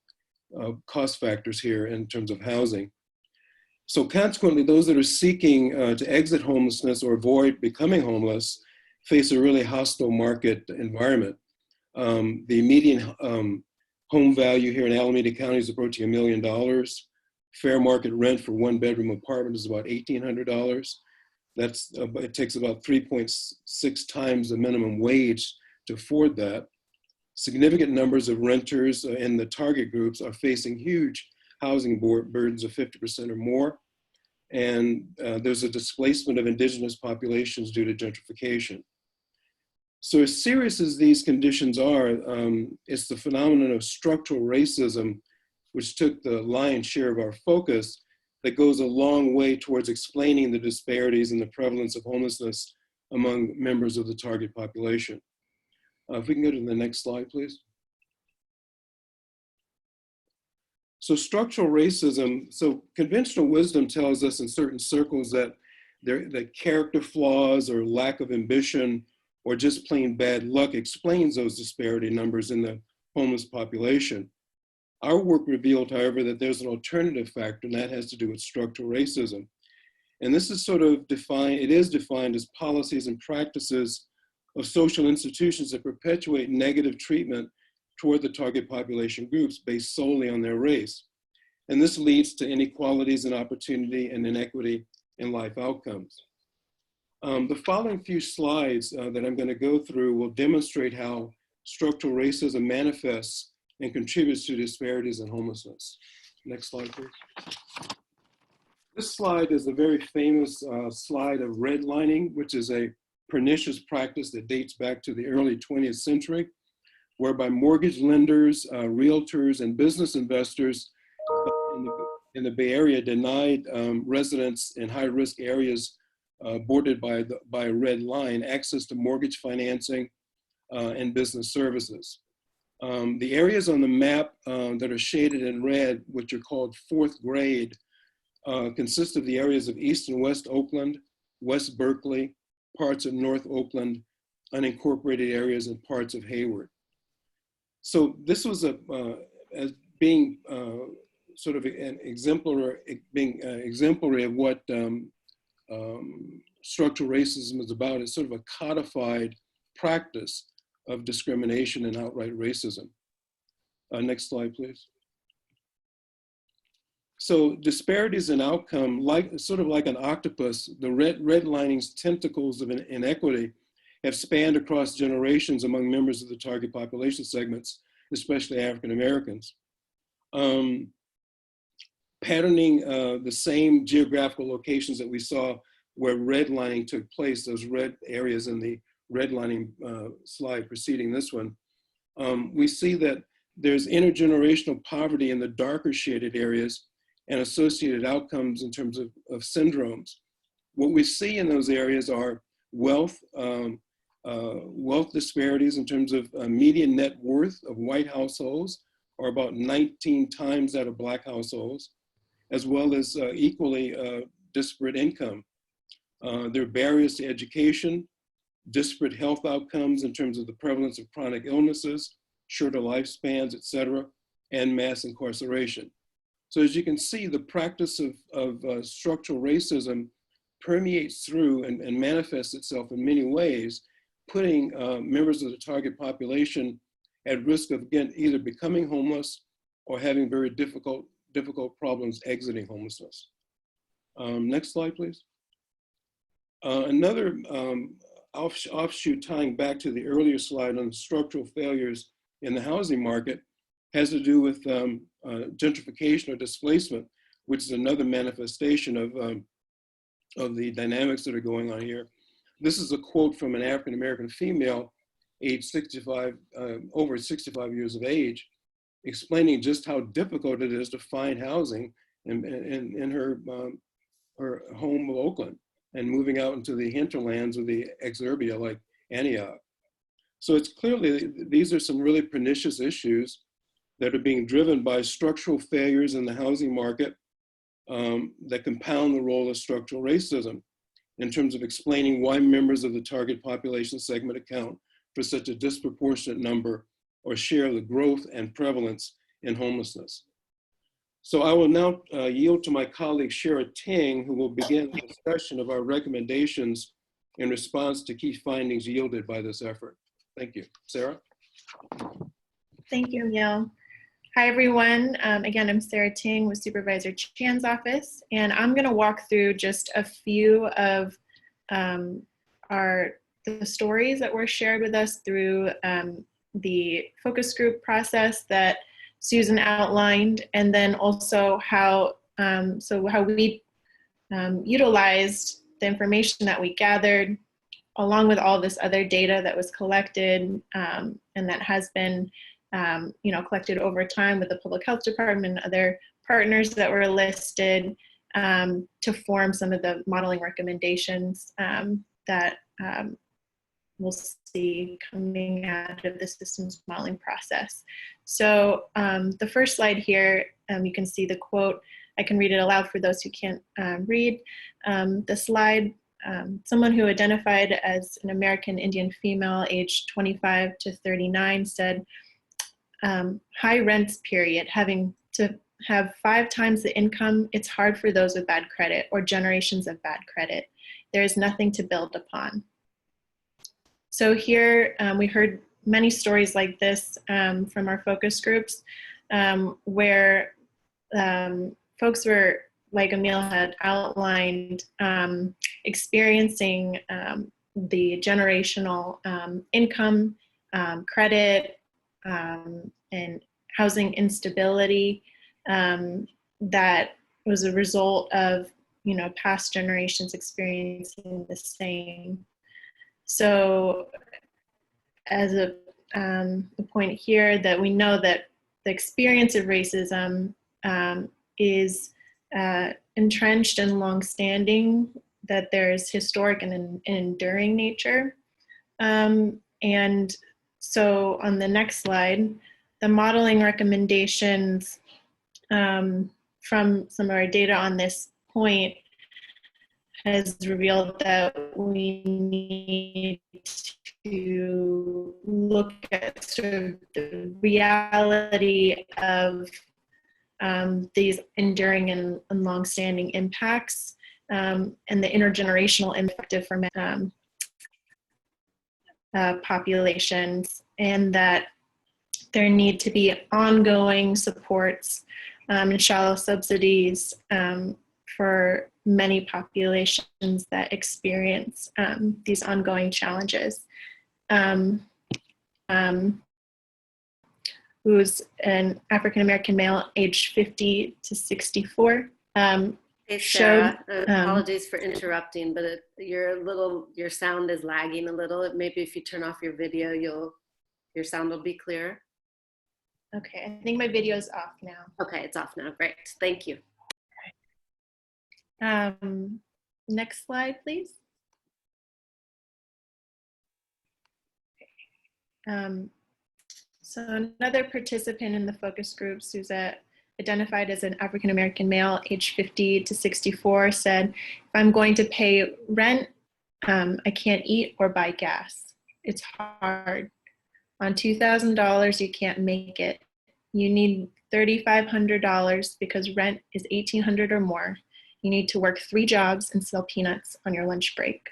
cost factors here in terms of housing. So consequently, those that are seeking to exit homelessness or avoid becoming homeless face a really hostile market environment. The median home value here in Alameda County is approaching $1 million. Fair market rent for one bedroom apartment is about $1,800. It takes about 3.6 times the minimum wage to afford that. Significant numbers of renters in the target groups are facing huge housing burdens of 50% or more. And there's a displacement of indigenous populations due to gentrification. So as serious as these conditions are, it's the phenomenon of structural racism, which took the lion's share of our focus, that goes a long way towards explaining the disparities in the prevalence of homelessness among members of the target population. If we can go to the next slide, please. So structural racism, so conventional wisdom tells us in certain circles that character flaws or lack of ambition or just plain bad luck explains those disparity numbers in the homeless population. Our work revealed, however, that there's an alternative factor, and that has to do with structural racism. And this is sort of defined, it is defined as policies and practices of social institutions that perpetuate negative treatment toward the target population groups based solely on their race. And this leads to inequalities in opportunity and inequity in life outcomes. The following few slides that I'm going to go through will demonstrate how structural racism manifests and contributes to disparities in homelessness. Next slide, please. This slide is a very famous slide of redlining, which is a pernicious practice that dates back to the early 20th century, whereby mortgage lenders, realtors, and business investors in the Bay Area denied residents in high-risk areas bordered by a red line access to mortgage financing and business services. The areas on the map that are shaded in red, which are called fourth grade, consist of the areas of East and West Oakland, West Berkeley, parts of North Oakland, unincorporated areas, and parts of Hayward. So this was as being sort of an exemplary of what structural racism is about. It's sort of a codified practice of discrimination and outright racism. Next slide, please. So disparities in outcome, sort of like an octopus, the redlining's tentacles of inequity have spanned across generations among members of the target population segments, especially African Americans. Patterning the same geographical locations that we saw where redlining took place, those red areas in the redlining slide preceding this one, we see that there's intergenerational poverty in the darker shaded areas and associated outcomes in terms of syndromes. What we see in those areas are wealth disparities in terms of median net worth of white households are about 19 times that of Black households, as well as equally disparate income. There are barriers to education, disparate health outcomes in terms of the prevalence of chronic illnesses, shorter lifespans, et cetera, and mass incarceration. So as you can see, the practice of structural racism permeates through and manifests itself in many ways, putting members of the target population at risk of, again, either becoming homeless or having very difficult problems exiting homelessness. Next slide, please. Another offshoot tying back to the earlier slide on structural failures in the housing market has to do with gentrification or displacement, which is another manifestation of the dynamics that are going on here. This is a quote from an African-American female, age 65, over 65 years of age, explaining just how difficult it is to find housing in her home of Oakland and moving out into the hinterlands of the exurbia like Antioch. So it's clearly, these are some really pernicious issues that are being driven by structural failures in the housing market that compound the role of structural racism in terms of explaining why members of the target population segment account for such a disproportionate number or share of the growth and prevalence in homelessness. So I will now yield to my colleague Shara Ting, who will begin the discussion of our recommendations in response to key findings yielded by this effort. Thank you. Sarah? Thank you, Emil. Hi, everyone. Again, I'm Sarah Ting with Supervisor Chan's office, and I'm going to walk through just a few of the stories that were shared with us through the focus group process that Susan outlined, and then also how we utilized the information that we gathered, along with all this other data that was collected and that has been collected over time with the Public Health Department and other partners that were listed to form some of the modeling recommendations that we'll see coming out of the systems modeling process. So the first slide here, you can see the quote. I can read it aloud for those who can't read. The slide, someone who identified as an American Indian female aged 25 to 39 said, high rents period, having to have 5 times the income, it's hard for those with bad credit or generations of bad credit. There is nothing to build upon. So here we heard many stories like this from our focus groups where folks were, like Emil had outlined, experiencing the generational income, credit, and housing instability that was a result of past generations experiencing the same. So as a point here, that we know that the experience of racism is entrenched and longstanding, that there's historic and enduring nature. And so on the next slide, the modeling recommendations from some of our data on this point has revealed that we need to look at sort of the reality of these enduring and longstanding impacts and the intergenerational impact for populations, and that there need to be ongoing supports and shallow subsidies for many populations that experience these ongoing challenges. Who's an African-American male aged 50 to 64. Hey, Sarah, apologies for interrupting, but your sound is lagging a little. Maybe if you turn off your video, your sound will be clearer. Okay, I think my video is off now. Okay, it's off now. Great, thank you. Next slide, please. So another participant in the focus groups who's identified as an African-American male, age 50 to 64, said, if I'm going to pay rent, I can't eat or buy gas. It's hard. On $2,000, you can't make it. You need $3,500 because rent is $1,800 or more. You need to work 3 jobs and sell peanuts on your lunch break.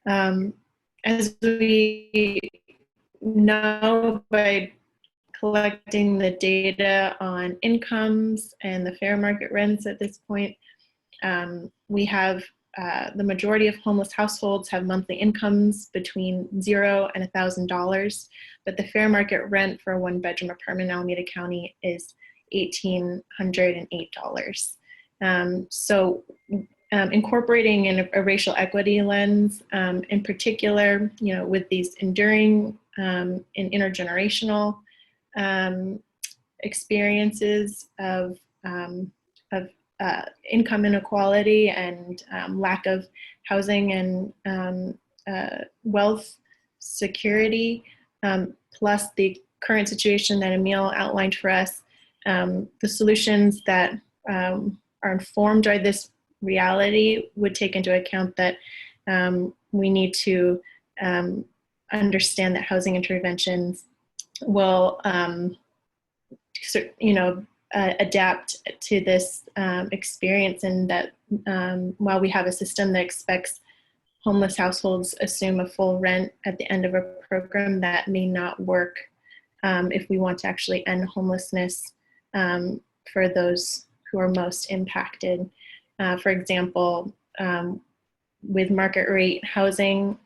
As we know by collecting the data on incomes and the fair market rents at this point, we have the majority of homeless households have monthly incomes between $0 and $1,000, but the fair market rent for a 1-bedroom apartment in Alameda County is $1,808. So incorporating in a racial equity lens, in particular, with these enduring and intergenerational experiences of income inequality and lack of housing and wealth security, plus the current situation that Emil outlined for us, the solutions that are informed by this reality would take into account that we need to understand that housing interventions will, adapt to this experience, and that while we have a system that expects homeless households assume a full rent at the end of a program, that may not work if we want to actually end homelessness for those who are most impacted. For example, with market rate housing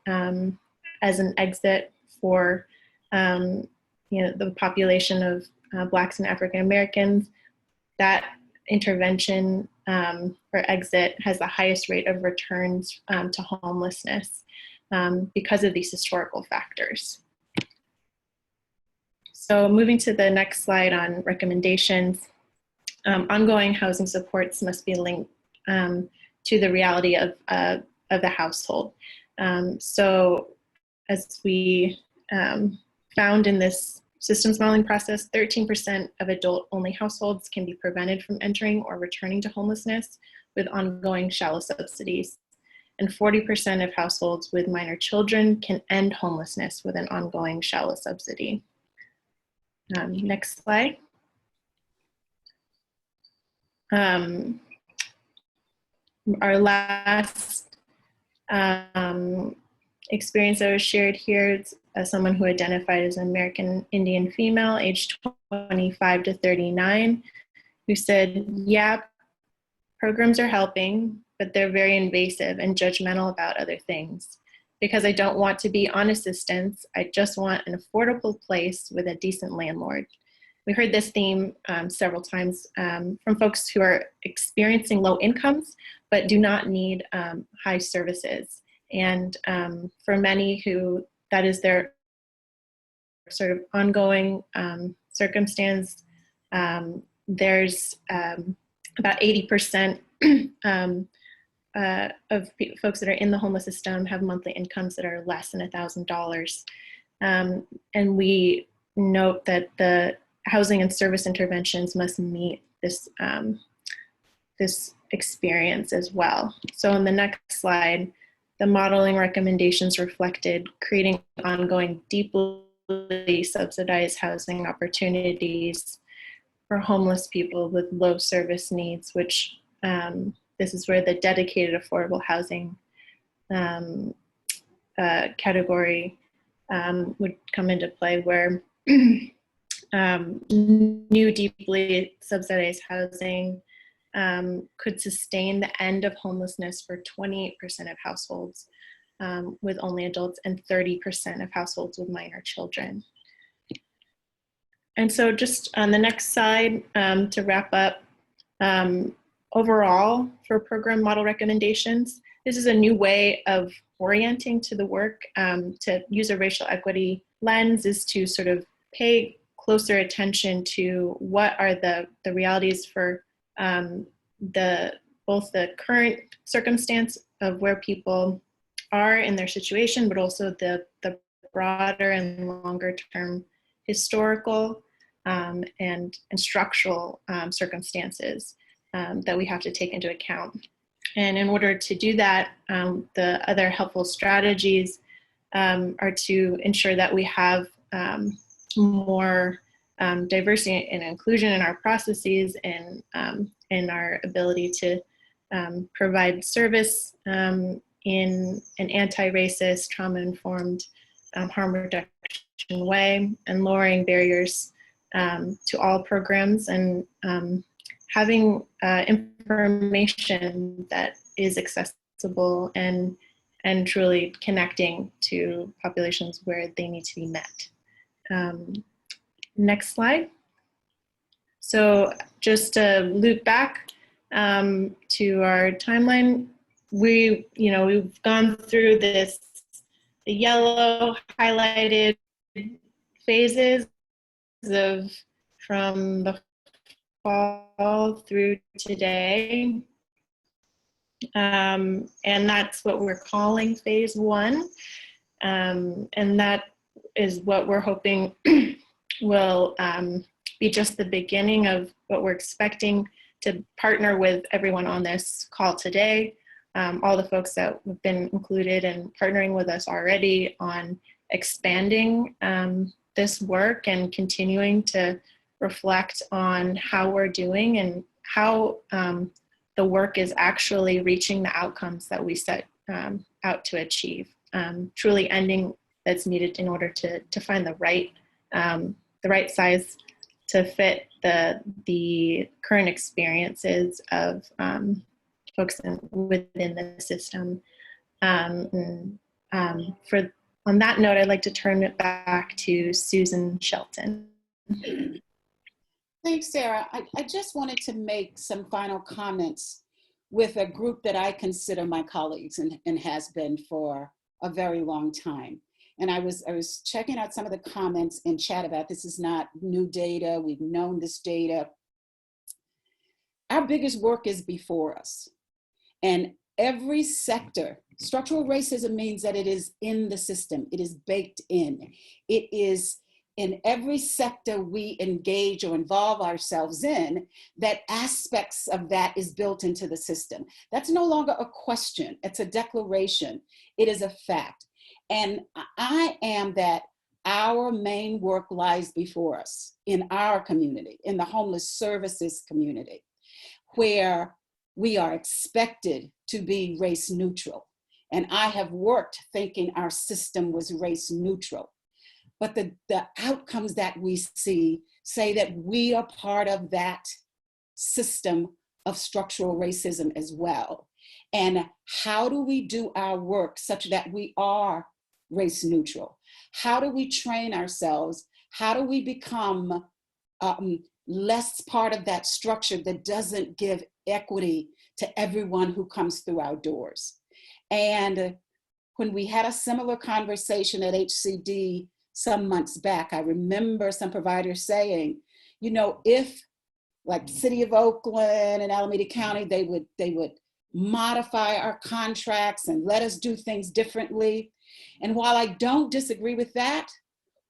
as an exit for the population of Blacks and African Americans, that intervention or exit has the highest rate of returns to homelessness because of these historical factors. So moving to the next slide on recommendations, ongoing housing supports must be linked to the reality of the household. So as we found in this systems modeling process, 13% of adult-only households can be prevented from entering or returning to homelessness with ongoing shallow subsidies. And 40% of households with minor children can end homelessness with an ongoing shallow subsidy. Next slide. Our last experience that was shared here is someone who identified as an American Indian female, aged 25 to 39, who said, yeah, programs are helping, but they're very invasive and judgmental about other things. Because I don't want to be on assistance, I just want an affordable place with a decent landlord. We heard this theme several times from folks who are experiencing low incomes, but do not need high services. And for many who that is their sort of ongoing circumstance, there's about 80% of folks that are in the homeless system have monthly incomes that are less than $1,000. And we note that the housing and service interventions must meet this, this experience as well. So on the next slide, the modeling recommendations reflected creating ongoing deeply subsidized housing opportunities for homeless people with low service needs, which this is where the dedicated affordable housing category would come into play, where new deeply subsidized housing could sustain the end of homelessness for 28% of households with only adults and 30% of households with minor children. And so just on the next slide, to wrap up, overall for program model recommendations, this is a new way of orienting to the work. To use a racial equity lens is to sort of pay closer attention to what are the realities for both the current circumstance of where people are in their situation, but also the broader and longer term historical and structural circumstances that we have to take into account. And in order to do that, the other helpful strategies are to ensure that we have more diversity and inclusion in our processes and in our ability to provide service in an anti-racist, trauma-informed, harm reduction way, and lowering barriers to all programs, and having information that is accessible and truly connecting to populations where they need to be met. Next slide. So just to loop back to our timeline, we've gone through the yellow highlighted phases from the fall through today. And that's what we're calling phase 1. And that is what we're hoping will be just the beginning of what we're expecting to partner with everyone on this call today. All the folks that have been included and partnering with us already on expanding this work and continuing to reflect on how we're doing and how the work is actually reaching the outcomes that we set out to achieve. Truly ending that's needed in order to find the right size to fit the current experiences of folks within the system. On that note, I'd like to turn it back to Susan Shelton. Thanks, Sarah. I just wanted to make some final comments with a group that I consider my colleagues and has been for a very long time. And I was checking out some of the comments in chat about this is not new data. We've known this data. Our biggest work is before us. And every sector, structural racism means that it is in the system. It is baked in. It is in every sector we engage or involve ourselves in, that aspects of that is built into the system. That's no longer a question. It's a declaration. It is a fact. And I am that our main work lies before us in our community, in the homeless services community, where we are expected to be race neutral. And I have worked thinking our system was race neutral. But the outcomes that we see say that we are part of that system of structural racism as well. And how do we do our work such that we are race neutral? How do we train ourselves? How do we become less part of that structure that doesn't give equity to everyone who comes through our doors? And when we had a similar conversation at HCD some months back, I remember some providers saying, you know, if like City of Oakland and Alameda County, they would modify our contracts and let us do things differently. And while I don't disagree with that,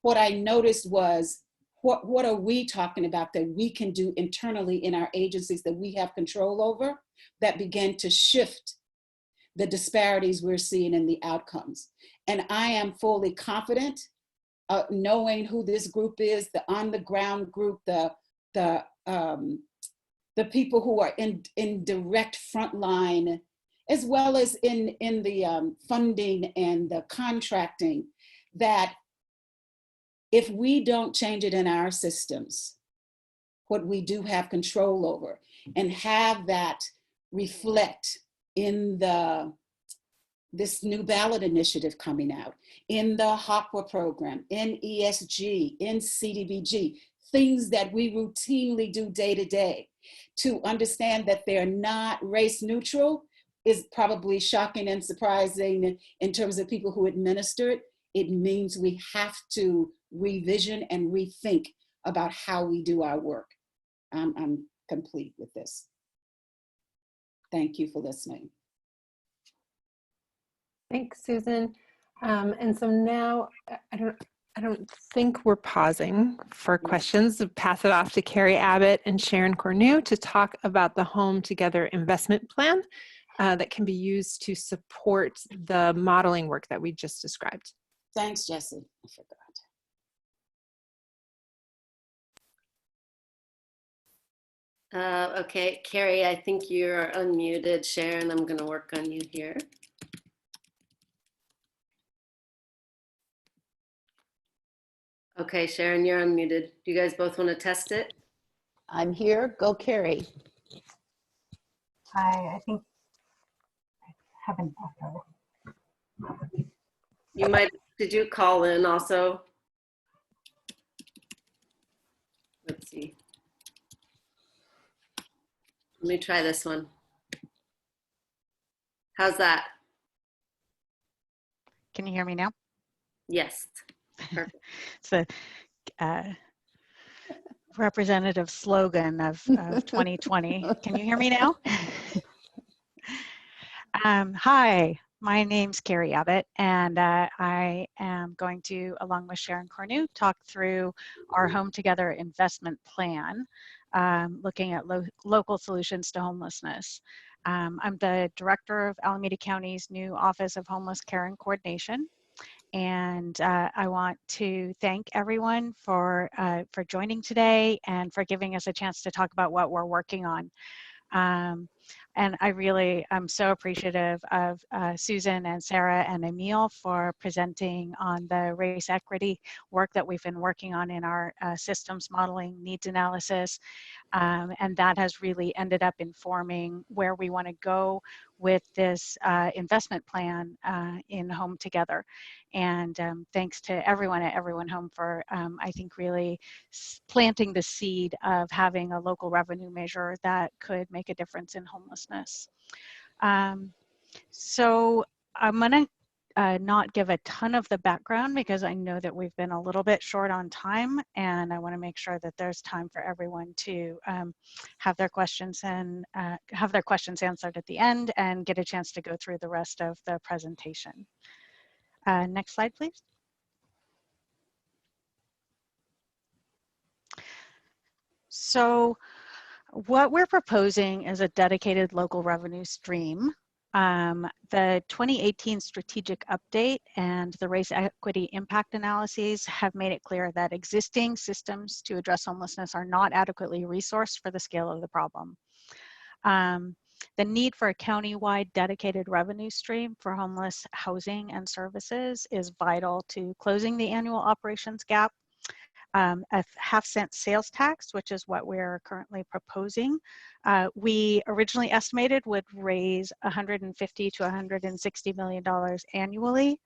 what I noticed was, what are we talking about that we can do internally in our agencies that we have control over that begin to shift the disparities we're seeing in the outcomes? And I am fully confident, knowing who this group is, the on the ground group, the the people who are in direct frontline, as well as in the funding and the contracting, that if we don't change it in our systems, what we do have control over, and have that reflect in this new ballot initiative coming out, in the HOPWA program, in ESG, in CDBG, things that we routinely do day to day, to understand that they're not race neutral is probably shocking and surprising in terms of people who administer it. It means we have to revision and rethink about how we do our work. I'm complete with this. Thank you for listening. Thanks, Susan. And so now I don't think we're pausing for questions. I'll pass it off to Carrie Abbott and Sharon Cornu to talk about the Home Together investment plan that can be used to support the modeling work that we just described. Thanks, Jessie. I forgot. Okay, Carrie, I think you're unmuted. Sharon, I'm going to work on you here. Okay, Sharon, you're unmuted. Do you guys both want to test it? I'm here. Go, Carrie. Hi, I think I haven't. You might, did you call in also? Let's see. Let me try this one. How's that? Can you hear me now? Yes. Perfect. It's a representative slogan of 2020. Can you hear me now? Hi, my name's Carrie Abbott, and I am going to, along with Sharon Cornu, talk through our Home Together investment plan, looking at local solutions to homelessness. I'm the director of Alameda County's new Office of Homeless Care and Coordination. And I want to thank everyone for joining today and for giving us a chance to talk about what we're working on. And I'm so appreciative of Susan and Sarah and Emil for presenting on the race equity work that we've been working on in our systems modeling needs analysis. And that has really ended up informing where we want to go with this investment plan in Home Together. And thanks to everyone at EveryOne Home for, I think, really planting the seed of having a local revenue measure that could make a difference in homelessness. So I'm going to not give a ton of the background because I know that we've been a little bit short on time, and I want to make sure that there's time for everyone to have their questions and have their questions answered at the end and get a chance to go through the rest of the presentation. Next slide, please. So what we're proposing is a dedicated local revenue stream. The 2018 strategic update and the race equity impact analyses have made it clear that existing systems to address homelessness are not adequately resourced for the scale of the problem. The need for a county-wide dedicated revenue stream for homeless housing and services is vital to closing the annual operations gap. A half-cent sales tax, which is what we're currently proposing, we originally estimated would raise $150 to $160 million annually.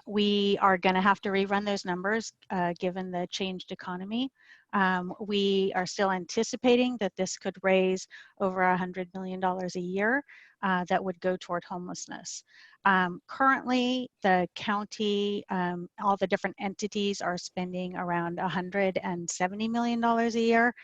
We are going to have to rerun those numbers given the changed economy. We are still anticipating that this could raise over $100 million a year that would go toward homelessness. Currently, the county, all the different entities are spending around $170 million a year.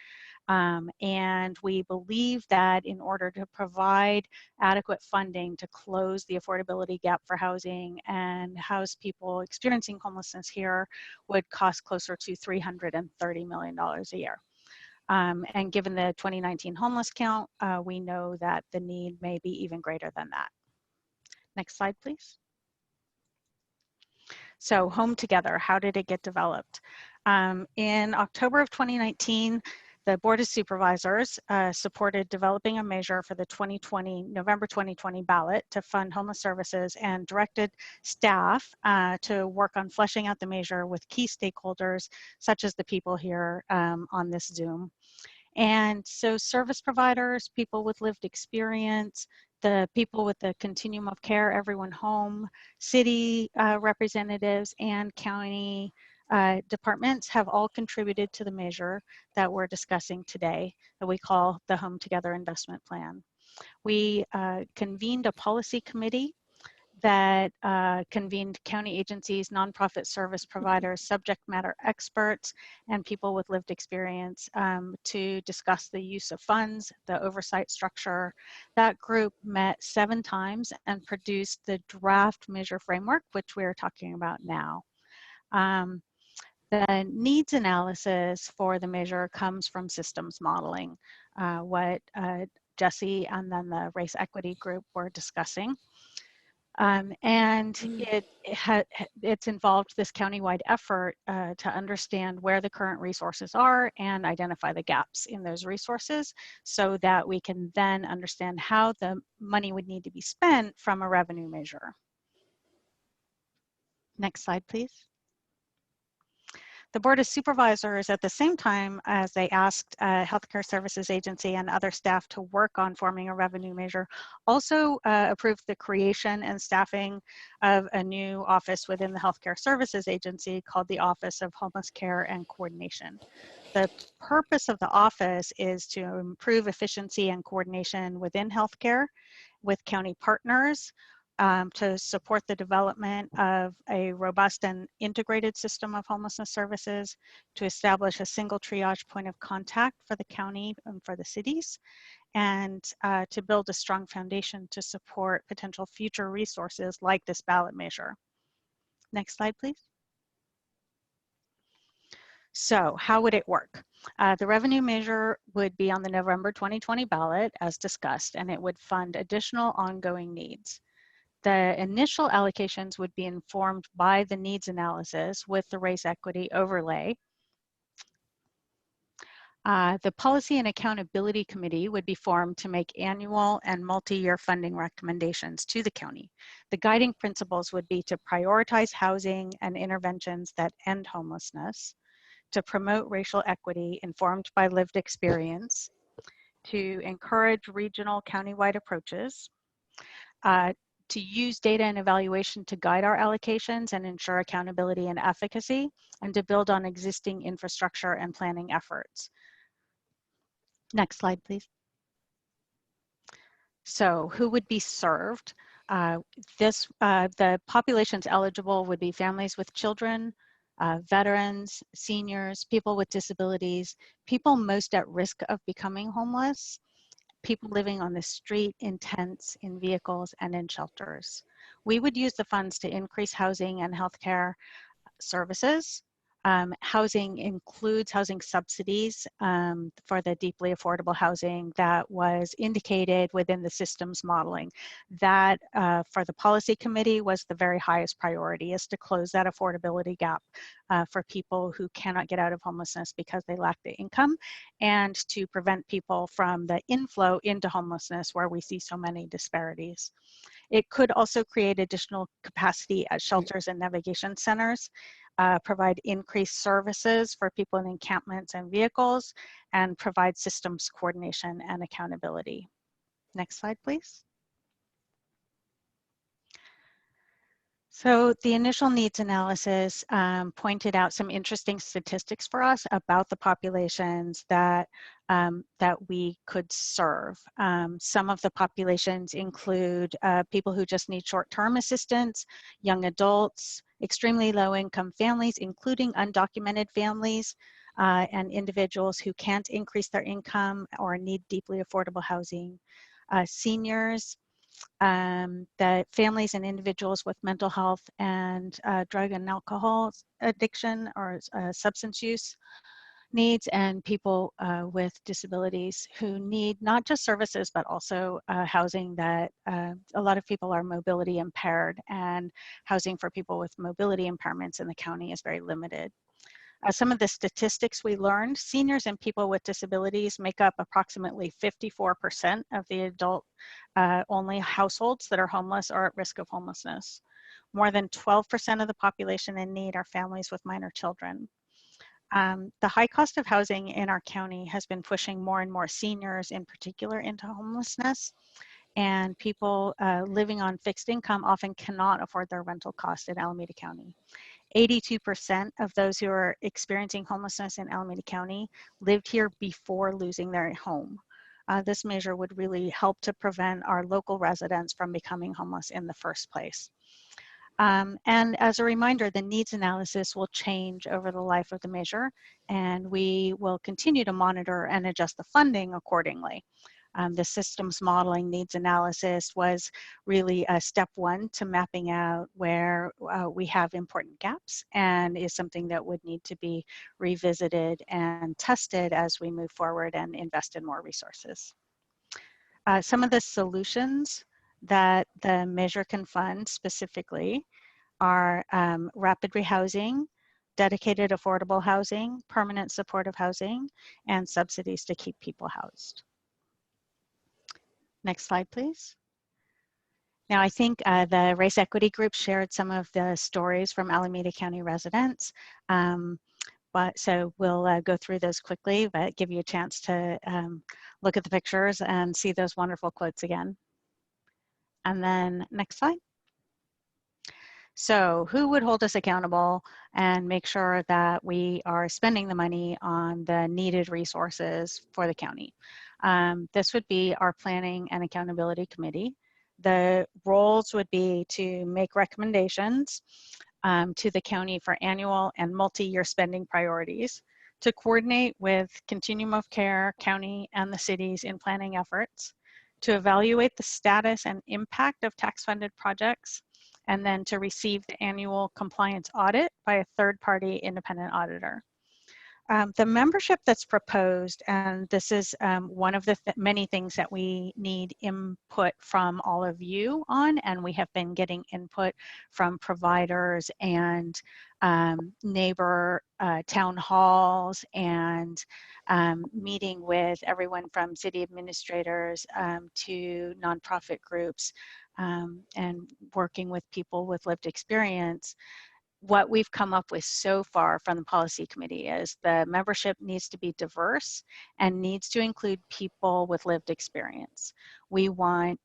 And we believe that in order to provide adequate funding to close the affordability gap for housing and house people experiencing homelessness here would cost closer to $330 million a year. And given the 2019 homeless count, we know that the need may be even greater than that. Next slide, please. So Home Together, how did it get developed? In October of 2019, The Board of Supervisors supported developing a measure for the November 2020 ballot to fund homeless services and directed staff to work on fleshing out the measure with key stakeholders, such as the people here on this Zoom. And so service providers, people with lived experience, the people with the continuum of care, Everyone Home, city representatives, and county departments have all contributed to the measure that we're discussing today, that we call the Home Together Investment Plan. We convened a policy committee that convened county agencies, nonprofit service providers, subject matter experts, and people with lived experience to discuss the use of funds, the oversight structure. That group met 7 times and produced the draft measure framework, which we're talking about now. The needs analysis for the measure comes from systems modeling, what Jesse and then the race equity group were discussing. It's involved this countywide effort to understand where the current resources are and identify the gaps in those resources so that we can then understand how the money would need to be spent from a revenue measure. Next slide, please. The Board of Supervisors, at the same time as they asked Healthcare Services Agency and other staff to work on forming a revenue measure, also approved the creation and staffing of a new office within the Healthcare Services Agency called the Office of Homeless Care and Coordination. The purpose of the office is to improve efficiency and coordination within healthcare with county partners, to support the development of a robust and integrated system of homelessness services, to establish a single triage point of contact for the county and for the cities, and to build a strong foundation to support potential future resources like this ballot measure. Next slide, please. So how would it work? The revenue measure would be on the November 2020 ballot as discussed, and it would fund additional ongoing needs. The initial allocations would be informed by the needs analysis with the race equity overlay. The Policy and Accountability Committee would be formed to make annual and multi-year funding recommendations to the county. The guiding principles would be to prioritize housing and interventions that end homelessness, to promote racial equity informed by lived experience, to encourage regional countywide approaches, to use data and evaluation to guide our allocations and ensure accountability and efficacy, and to build on existing infrastructure and planning efforts. Next slide, please. So who would be served? The populations eligible would be families with children, veterans, seniors, people with disabilities, people most at risk of becoming homeless, people living on the street, in tents, in vehicles, and in shelters. We would use the funds to increase housing and healthcare services. Housing includes housing subsidies for the deeply affordable housing that was indicated within the systems modeling. That for the policy committee was the very highest priority, is to close that affordability gap for people who cannot get out of homelessness because they lack the income, and to prevent people from the inflow into homelessness where we see so many disparities. It could also create additional capacity at shelters and navigation centers, provide increased services for people in encampments and vehicles, and provide systems coordination and accountability. Next slide, please. So the initial needs analysis pointed out some interesting statistics for us about the populations that we could serve. Some of the populations include people who just need short-term assistance, young adults, extremely low-income families, including undocumented families, and individuals who can't increase their income or need deeply affordable housing, seniors, that families and individuals with mental health and drug and alcohol addiction or substance use needs, and people with disabilities who need not just services but also housing. That a lot of people are mobility impaired, and housing for people with mobility impairments in the county is very limited. Some of the statistics we learned: seniors and people with disabilities make up approximately 54% of the adult only households that are homeless or at risk of homelessness. More than 12% of the population in need are families with minor children. The high cost of housing in our county has been pushing more and more seniors in particular into homelessness, and people living on fixed income often cannot afford their rental costs in Alameda County. 82% of those who are experiencing homelessness in Alameda County lived here before losing their home. This measure would really help to prevent our local residents from becoming homeless in the first place. And as a reminder, the needs analysis will change over the life of the measure, and we will continue to monitor and adjust the funding accordingly. The systems modeling needs analysis was really a step one to mapping out where we have important gaps, and is something that would need to be revisited and tested as we move forward and invest in more resources. Some of the solutions that the measure can fund specifically are rapid rehousing, dedicated affordable housing, permanent supportive housing, and subsidies to keep people housed. Next slide, please. Now, I think the race equity group shared some of the stories from Alameda County residents. So we'll go through those quickly, but give you a chance to look at the pictures and see those wonderful quotes again. And then next slide. So who would hold us accountable and make sure that we are spending the money on the needed resources for the county? This would be our Planning and Accountability Committee. The roles would be to make recommendations to the county for annual and multi-year spending priorities, to coordinate with Continuum of Care, county, and the cities in planning efforts, to evaluate the status and impact of tax-funded projects, and then to receive the annual compliance audit by a third-party independent auditor. The membership that's proposed, and this is one of the many things that we need input from all of you on, and we have been getting input from providers and neighbor town halls, and meeting with everyone from city administrators to nonprofit groups, and working with people with lived experience. What we've come up with so far from the policy committee is the membership needs to be diverse and needs to include people with lived experience. We want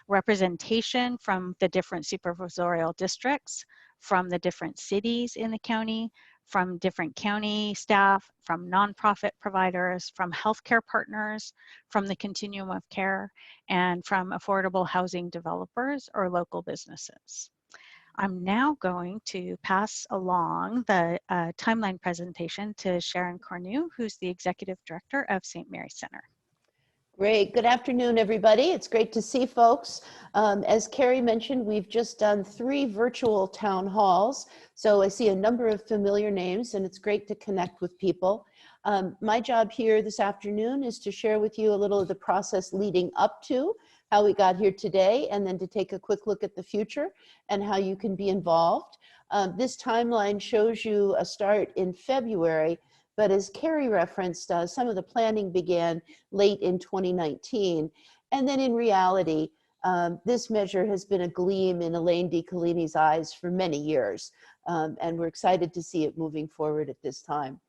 representation from the different supervisorial districts, from the different cities in the county, from different county staff, from nonprofit providers, from healthcare partners, from the continuum of care, and from affordable housing developers or local businesses. I'm now going to pass along the timeline presentation to Sharon Cornu, who's the Executive Director of St. Mary's Center. Great. Good afternoon, everybody. It's great to see folks. As Carrie mentioned, we've just done 3 virtual town halls. So I see a number of familiar names, and it's great to connect with people. My job here this afternoon is to share with you a little of the process leading up to how we got here today, and then to take a quick look at the future and how you can be involved. This timeline shows you a start in February, but as Carrie referenced, some of the planning began late in 2019. And then in reality, this measure has been a gleam in Elaine DiColini's eyes for many years. And we're excited to see it moving forward at this time.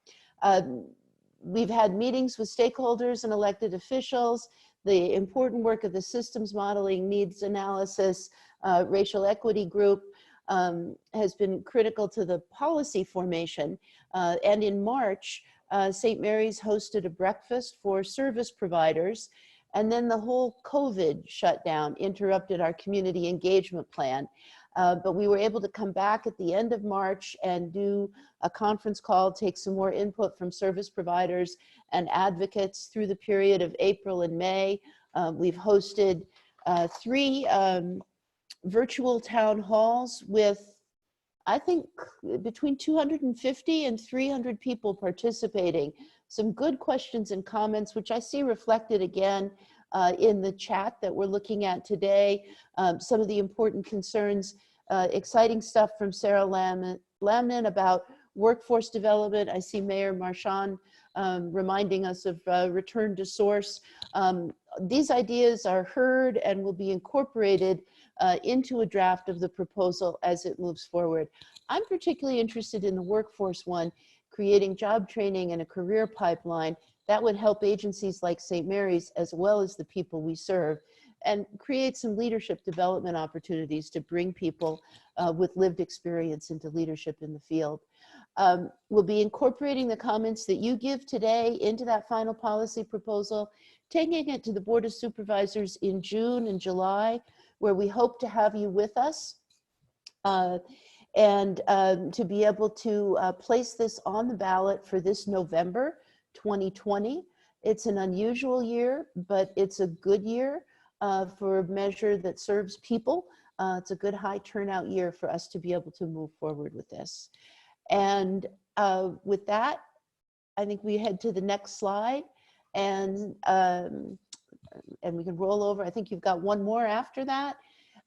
We've had meetings with stakeholders and elected officials. The important work of the systems modeling, needs analysis, racial equity group has been critical to the policy formation. And in March, St. Mary's hosted a breakfast for service providers, and then the whole COVID shutdown interrupted our community engagement plan. But we were able to come back at the end of March and do a conference call, take some more input from service providers and advocates through the period of April and May. We've hosted 3 virtual town halls with, I think, between 250 and 300 people participating. Some good questions and comments, which I see reflected again in the chat that we're looking at today. Some of the important concerns, exciting stuff from Sarah Lamnan about workforce development. I see Mayor Marchand reminding us of return to source. These ideas are heard and will be incorporated into a draft of the proposal as it moves forward. I'm particularly interested in the workforce one, creating job training and a career pipeline that would help agencies like St. Mary's as well as the people we serve, and create some leadership development opportunities to bring people with lived experience into leadership in the field. We'll be incorporating the comments that you give today into that final policy proposal, taking it to the Board of Supervisors in June and July, where we hope to have you with us, and to be able to place this on the ballot for this November 2020. It's an unusual year, but it's a good year for a measure that serves people. It's a good high turnout year for us to be able to move forward with this. And with that, I think we head to the next slide, and we can roll over. I think you've got one more after that.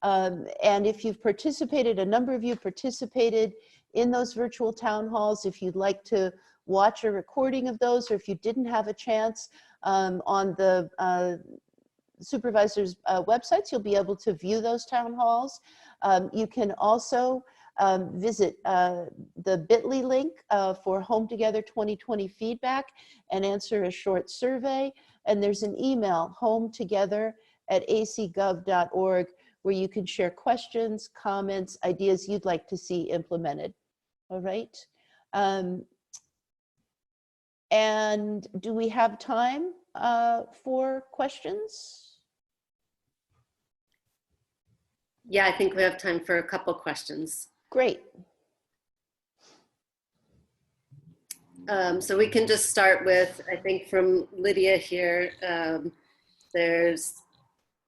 And if you've participated, a number of you participated in those virtual town halls, if you'd like to watch a recording of those, or if you didn't have a chance on the supervisors' websites, you'll be able to view those town halls. You can also visit the bit.ly link for Home Together 2020 feedback and answer a short survey. And there's an email, hometogether@acgov.org, where you can share questions, comments, ideas you'd like to see implemented. All right. And do we have time for questions? Yeah, I think we have time for a couple questions. Great. So we can just start with, I think from Lydia here,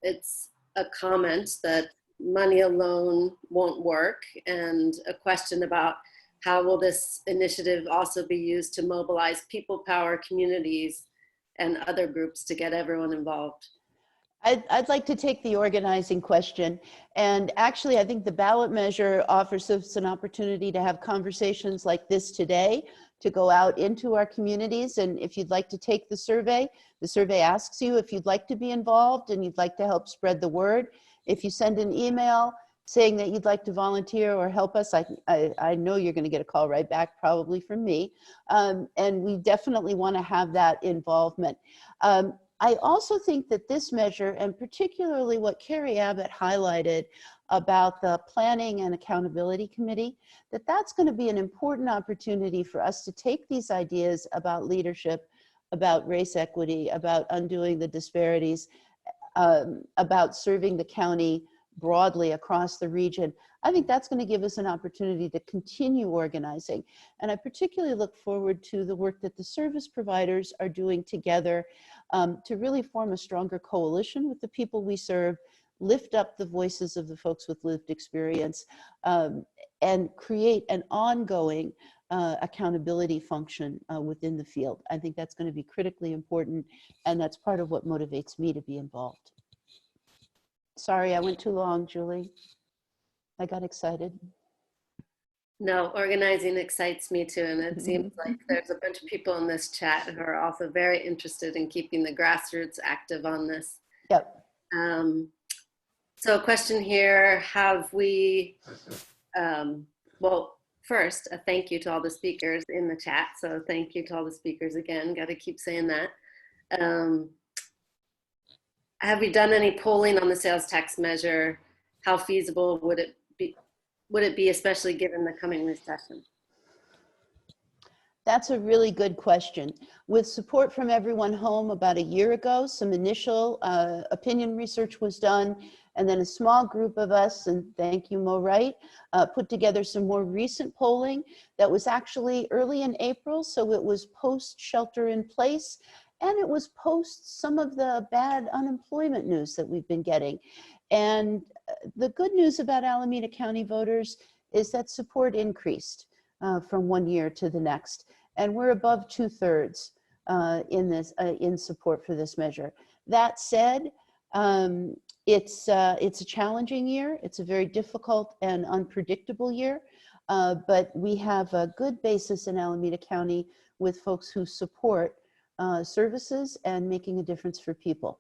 it's a comment that money alone won't work, and a question about how will this initiative also be used to mobilize people power communities and other groups to get everyone involved. I'd like to take the organizing question. And actually, I think the ballot measure offers us an opportunity to have conversations like this today, to go out into our communities. And if you'd like to take the survey asks you if you'd like to be involved and you'd like to help spread the word. If you send an email saying that you'd like to volunteer or help us, I know you're going to get a call right back, probably from me. And we definitely want to have that involvement. I also think that this measure, and particularly what Carrie Abbott highlighted about the Planning and Accountability Committee, that's going to be an important opportunity for us to take these ideas about leadership, about race equity, about undoing the disparities, about serving the county broadly across the region. I think that's going to give us an opportunity to continue organizing. And I particularly look forward to the work that the service providers are doing together to really form a stronger coalition with the people we serve, lift up the voices of the folks with lived experience, and create an ongoing accountability function within the field. I think that's going to be critically important, and that's part of what motivates me to be involved. Sorry, I went too long, Julie. I got excited. No, organizing excites me too. And it seems like there's a bunch of people in this chat who are also very interested in keeping the grassroots active on this. Yep. So a question here, have we, well, first, a thank you to all the speakers in the chat. So thank you to all the speakers again, got to keep saying that. Have we done any polling on the sales tax measure? How feasible would it be, especially given the coming recession? That's a really good question. With support from EveryOne Home about a year ago, some initial opinion research was done, and then a small group of us, and thank you, Mo Wright, put together some more recent polling that was actually early in April, so it was post shelter in place, and it was post some of the bad unemployment news that we've been getting. And the good news about Alameda County voters is that support increased from one year to the next. And we're above 2/3 in support for this measure. That said, it's a challenging year. It's a very difficult and unpredictable year, but we have a good basis in Alameda County with folks who support services and making a difference for people.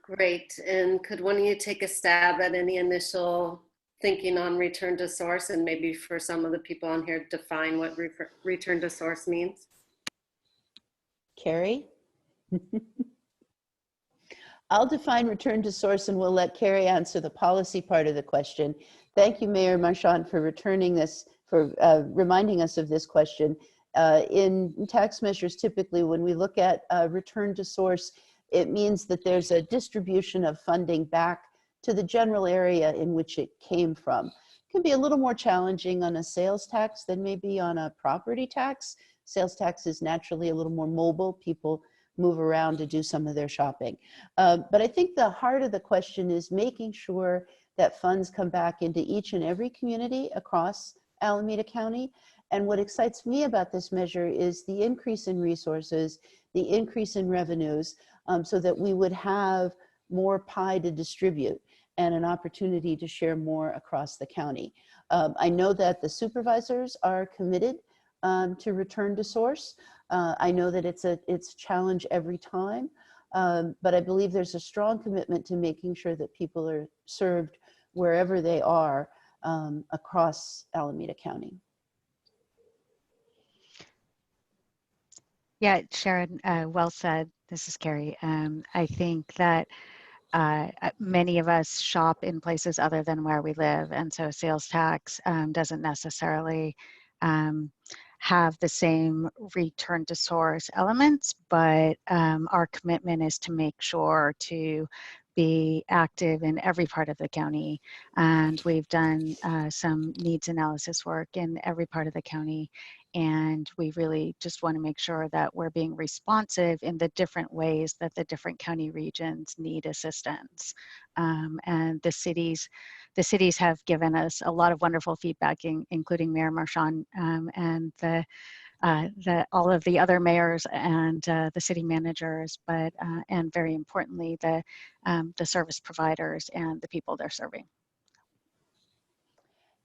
Great. And could one of you take a stab at any initial thinking on return to source, and maybe for some of the people on here, define what return to source means? Carrie? I'll define return to source and we'll let Carrie answer the policy part of the question. Thank you, Mayor Marchand, for returning this, for reminding us of this question. In tax measures, typically when we look at return to source, it means that there's a distribution of funding back to the general area in which it came from. It can be a little more challenging on a sales tax than maybe on a property tax. Sales tax is naturally a little more mobile. People move around to do some of their shopping. But I think the heart of the question is making sure that funds come back into each and every community across Alameda County. And what excites me about this measure is the increase in resources, the increase in revenues, so that we would have more pie to distribute and an opportunity to share more across the county. I know that the supervisors are committed to return to source. I know that it's a challenge every time, but I believe there's a strong commitment to making sure that people are served wherever they are across Alameda County. Yeah, Sharon, well said. This is Carrie. I think that many of us shop in places other than where we live, and so sales tax doesn't necessarily have the same return to source elements, but our commitment is to make sure to be active in every part of the county. And we've done some needs analysis work in every part of the county. And we really just want to make sure that we're being responsive in the different ways that the different county regions need assistance. And the cities have given us a lot of wonderful feedback, including Mayor Marchand and all of the other mayors and the city managers, but and very importantly, the service providers and the people they're serving.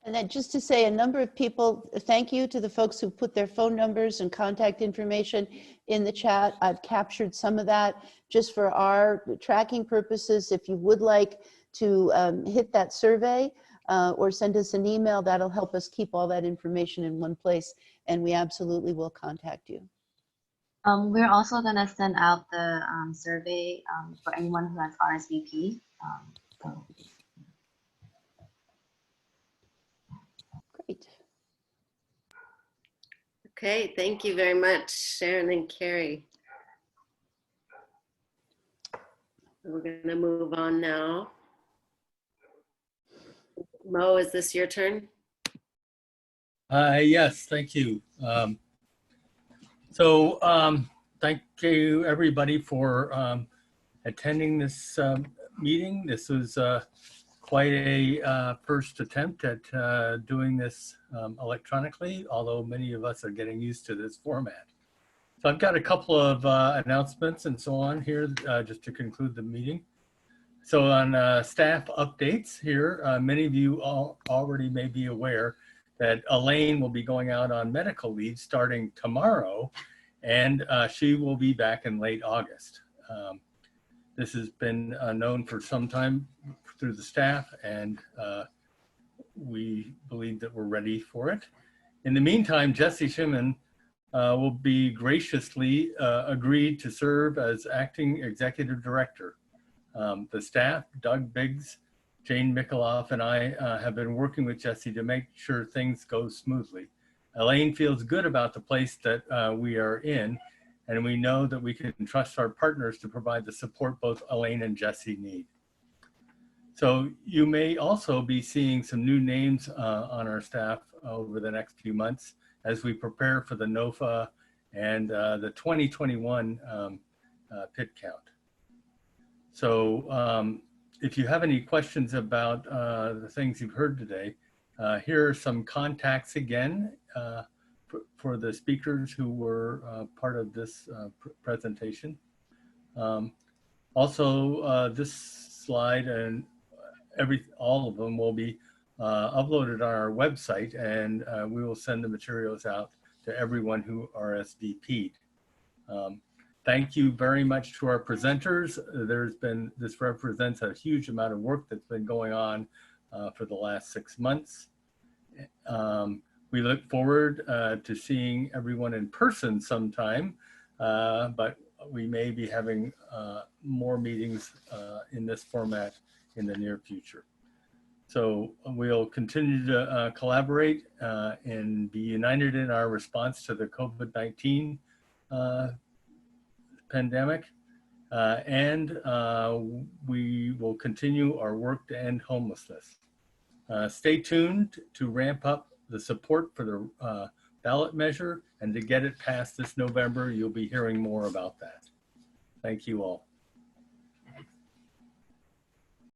And then just to say, a number of people, thank you to the folks who put their phone numbers and contact information in the chat. I've captured some of that just for our tracking purposes. If you would like to hit that survey or send us an email, that'll help us keep all that information in one place, and we absolutely will contact you. We're also going to send out the survey for anyone who has RSVP. So. Great. Okay, thank you very much, Sharon and Carrie. We're going to move on now. Mo, is this your turn? Yes, thank you. Thank you everybody for attending this meeting. This was quite a first attempt at doing this electronically, although many of us are getting used to this format. So I've got a couple of announcements and so on here just to conclude the meeting. So on staff updates here, many of you already may be aware that Elaine will be going out on medical leave starting tomorrow, and she will be back in late August. This has been known for some time through the staff, and we believe that we're ready for it. In the meantime, Jesse Shimon will be graciously agreed to serve as acting executive director. The staff, Doug Biggs, Jane Mikaloff, and I have been working with Jesse to make sure things go smoothly. Elaine feels good about the place that we are in, and we know that we can trust our partners to provide the support both Elaine and Jesse need. So you may also be seeing some new names on our staff over the next few months as we prepare for the NOFA and the 2021 PIT count. So if you have any questions about the things you've heard today, here are some contacts again for the speakers who were part of this presentation. Also, this slide and all of them will be uploaded on our website, and we will send the materials out to everyone who RSVP'd. Thank you very much to our presenters. This represents a huge amount of work that's been going on for the last 6 months. We look forward to seeing everyone in person sometime, but we may be having more meetings in this format in the near future. So we'll continue to collaborate and be united in our response to the COVID-19 pandemic. And we will continue our work to end homelessness. Stay tuned to ramp up the support for the ballot measure, and to get it passed this November. You'll be hearing more about that. Thank you all.